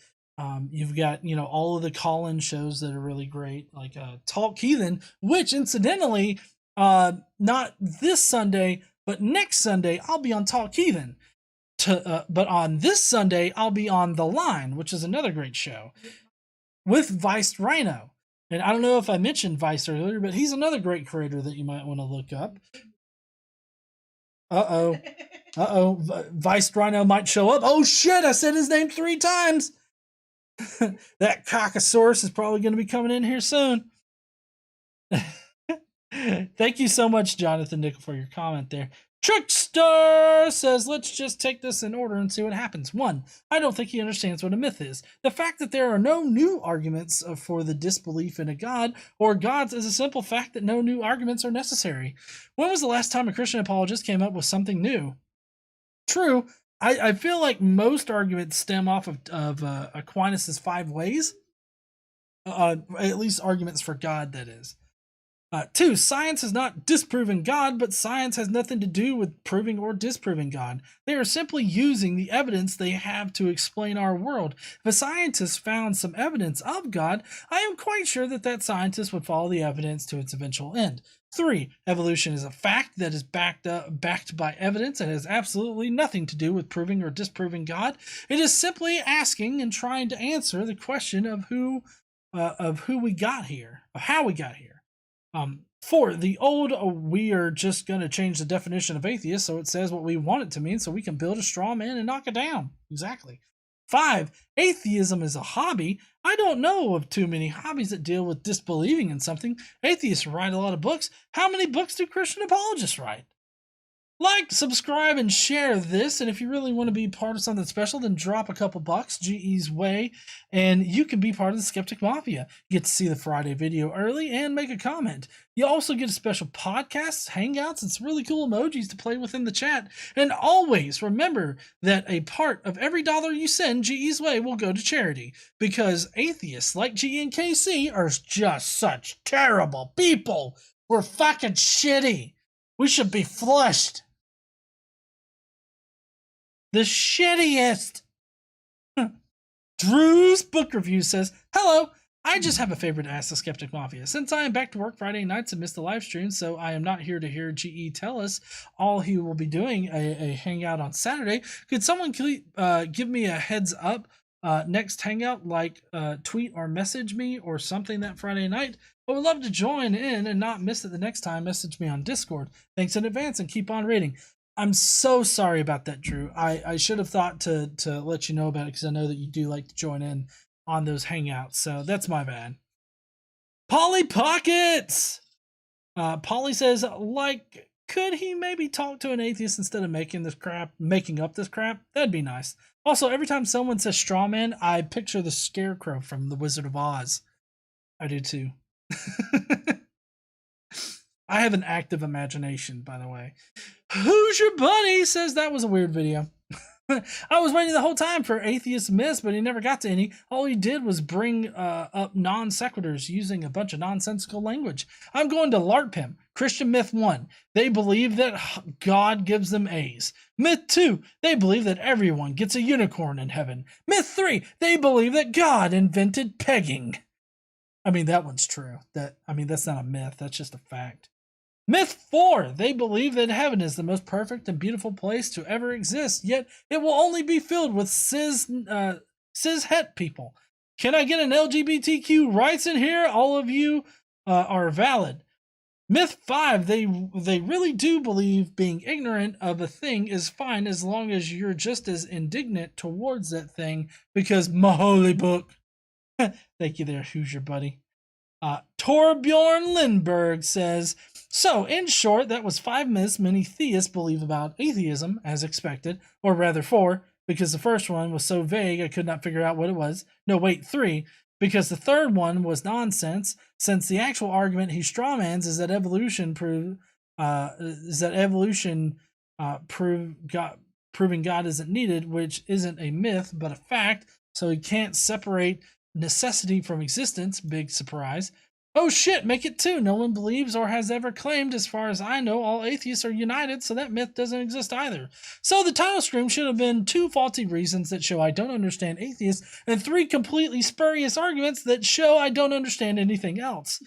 You've got, all of the call-in shows that are really great, like Talk Heathen, which incidentally, not this Sunday, but next Sunday, I'll be on Talk Heathen. But on this Sunday, I'll be on The Line, which is another great show, with Vice Rhino. And I don't know if I mentioned Vice earlier, but he's another great creator that you might want to look up. Vice Rhino might show up. Oh shit, I said his name 3 times. That Cockosaurus is probably going to be coming in here soon. Thank you so much, Jonathan Nickel, for your comment there. Trickster says, let's just take this in order and see what happens. 1, I don't think he understands what a myth is. The fact that there are no new arguments for the disbelief in a god or gods is a simple fact that no new arguments are necessary. When was the last time a Christian apologist came up with something new? True. I feel like most arguments stem off of Aquinas' 5 ways. At least arguments for God, that is. 2, science has not disproven God, but science has nothing to do with proving or disproving God. They are simply using the evidence they have to explain our world. If a scientist found some evidence of God, I am quite sure that scientist would follow the evidence to its eventual end. 3, evolution is a fact that is backed by evidence and has absolutely nothing to do with proving or disproving God. It is simply asking and trying to answer the question of who we got here, of how we got here. 4, the old, we are just going to change the definition of atheist so it says what we want it to mean so we can build a straw man and knock it down. Exactly. 5, atheism is a hobby. I don't know of too many hobbies that deal with disbelieving in something. Atheists write a lot of books. How many books do Christian apologists write? Like, subscribe, and share this. And if you really want to be part of something special, then drop a couple bucks GE's way, and you can be part of the Skeptic Mafia. You get to see the Friday video early and make a comment. You also get a special podcast, hangouts, and some really cool emojis to play with in the chat. And always remember that a part of every dollar you send GE's way will go to charity, because atheists like GE and KC are just such terrible people. We're fucking shitty. We should be flushed. The shittiest. Drew's book review says, hello, I just have a favor to ask the Skeptic Mafia. Since I am back to work Friday nights and missed the live stream, so I am not here to hear GE tell us all he will be doing a hangout on Saturday. Could someone give me a heads up next hangout, like tweet or message me or something that Friday night? I would love to join in and not miss it the next time. Message me on Discord. Thanks in advance and keep on reading. I'm so sorry about that, Drew. I should have thought to let you know about it because I know that you do like to join in on those hangouts. So that's my bad. Polly Pockets! Polly says, like, could he maybe talk to an atheist instead of making up this crap? That'd be nice. Also, every time someone says straw man, I picture the Scarecrow from The Wizard of Oz. I do too. I have an active imagination, by the way. Who's your buddy? Says that was a weird video. I was waiting the whole time for atheist myths, but he never got to any. All he did was bring up non sequiturs using a bunch of nonsensical language. I'm going to LARP him. Christian myth 1. They believe that God gives them A's. Myth 2. They believe that everyone gets a unicorn in heaven. Myth 3. They believe that God invented pegging. I mean, that one's true. That's not a myth. That's just a fact. Myth 4. They believe that heaven is the most perfect and beautiful place to ever exist, yet it will only be filled with cis-het people. Can I get an LGBTQ rights in here? All of you are valid. Myth 5. They really do believe being ignorant of a thing is fine as long as you're just as indignant towards that thing because my holy book. Thank you there, who's your buddy? Torbjorn Lindberg says, so in short, that was 5 myths many theists believe about atheism, as expected, or rather 4, because the first one was so vague I could not figure out what it was. No, wait, 3, because the third one was nonsense, since the actual argument he strawmans is that proving God isn't needed, which isn't a myth but a fact, so he can't separate necessity from existence. Big surprise. Oh shit, make it 2. No one believes or has ever claimed, as far as I know, all atheists are united, so that myth doesn't exist either. So the title screen should have been 2 faulty reasons that show I don't understand atheists, and 3 completely spurious arguments that show I don't understand anything else.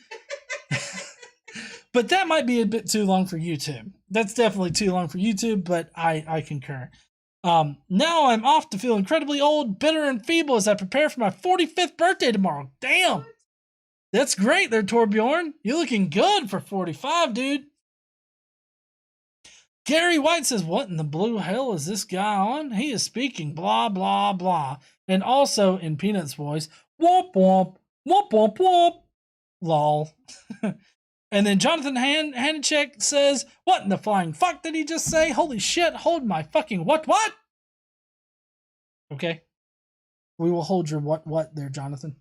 But that might be a bit too long for YouTube. That's definitely too long for YouTube, but I concur. Now I'm off to feel incredibly old, bitter, and feeble as I prepare for my 45th birthday tomorrow. Damn! That's great there, Torbjorn. You're looking good for 45, dude. Gary White says, what in the blue hell is this guy on? He is speaking blah, blah, blah. And also, in Peanut's voice, womp, womp, womp, womp, womp, lol. And then Jonathan Hanachek says, what in the flying fuck did he just say? Holy shit, hold my fucking what? Okay. We will hold your what there, Jonathan.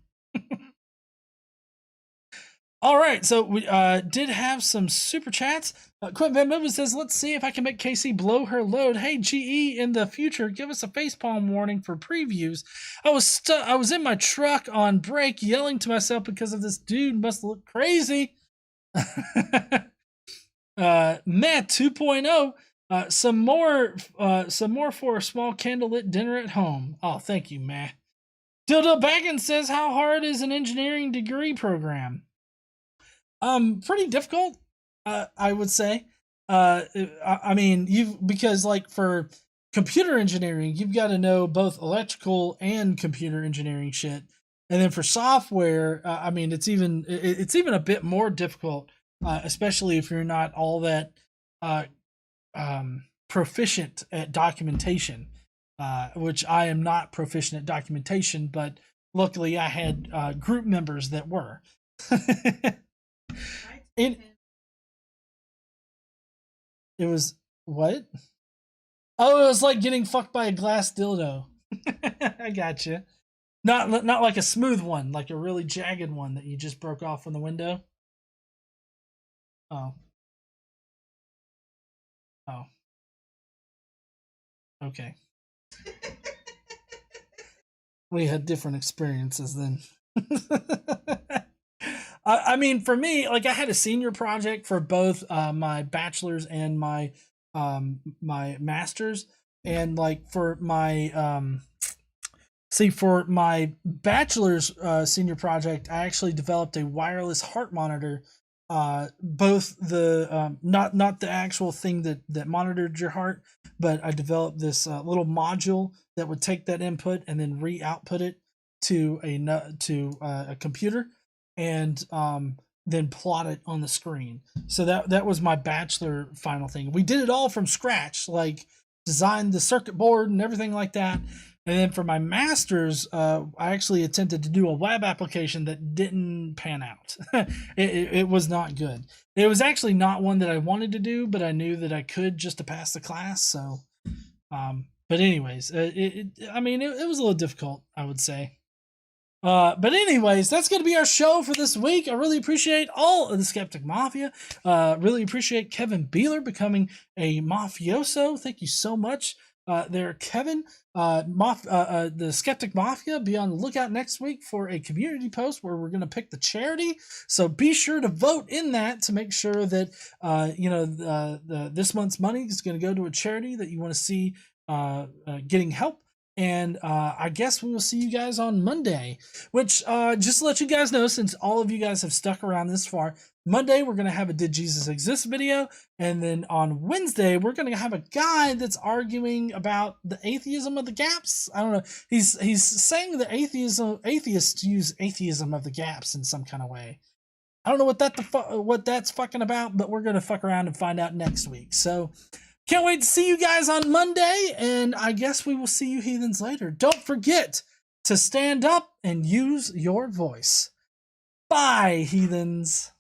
All right, so we did have some super chats. Quentin Van Moven says, let's see if I can make Casey blow her load. Hey, GE, in the future, give us a facepalm warning for previews. I was in my truck on break yelling to myself because of this dude must look crazy. Matt 2.0, some more for a small candlelit dinner at home. Oh, thank you, Matt. Dildo Baggins says, how hard is an engineering degree program? Pretty difficult, I would say. I mean, because like for computer engineering, you've got to know both electrical and computer engineering shit. And then for software, I mean, it's even a bit more difficult, especially if you're not all that proficient at documentation, which I am not proficient at documentation, but luckily I had group members that were. It was what? Oh, it was like getting fucked by a glass dildo. I gotcha. Not like a smooth one, like a really jagged one that you just broke off from the window. Oh. Okay. We had different experiences then. I mean, for me, like I had a senior project for both my bachelor's and my my master's, And like for my for my bachelor's senior project, I actually developed a wireless heart monitor. Both the not the actual thing that monitored your heart, but I developed this little module that would take that input and then re-output it to a computer, and then plot it on the screen. So that was my bachelor final thing. We did it all from scratch, like designed the circuit board and everything like that. And then for my master's, I actually attempted to do a web application that didn't pan out. It was not good. It was actually not one that I wanted to do, but I knew that I could just to pass the class. So, but anyways, it was a little difficult, I would say. But anyways, that's going to be our show for this week. I really appreciate all of the Skeptic Mafia. Really appreciate Kevin Beeler becoming a mafioso. Thank you so much. There, Kevin, the Skeptic Mafia. Be on the lookout next week for a community post where we're going to pick the charity. So be sure to vote in that to make sure that this month's money is going to go to a charity that you want to see getting help. And I guess we will see you guys on Monday, which just to let you guys know, since all of you guys have stuck around this far, Monday we're going to have a Did Jesus Exist video, and then on Wednesday we're going to have a guy that's arguing about the atheism of the gaps. I don't know. He's saying that atheists use atheism of the gaps in some kind of way. I don't know what that's fucking about, but we're going to fuck around and find out next week. So can't wait to see you guys on Monday, and I guess we will see you heathens later. Don't forget to stand up and use your voice. Bye, heathens.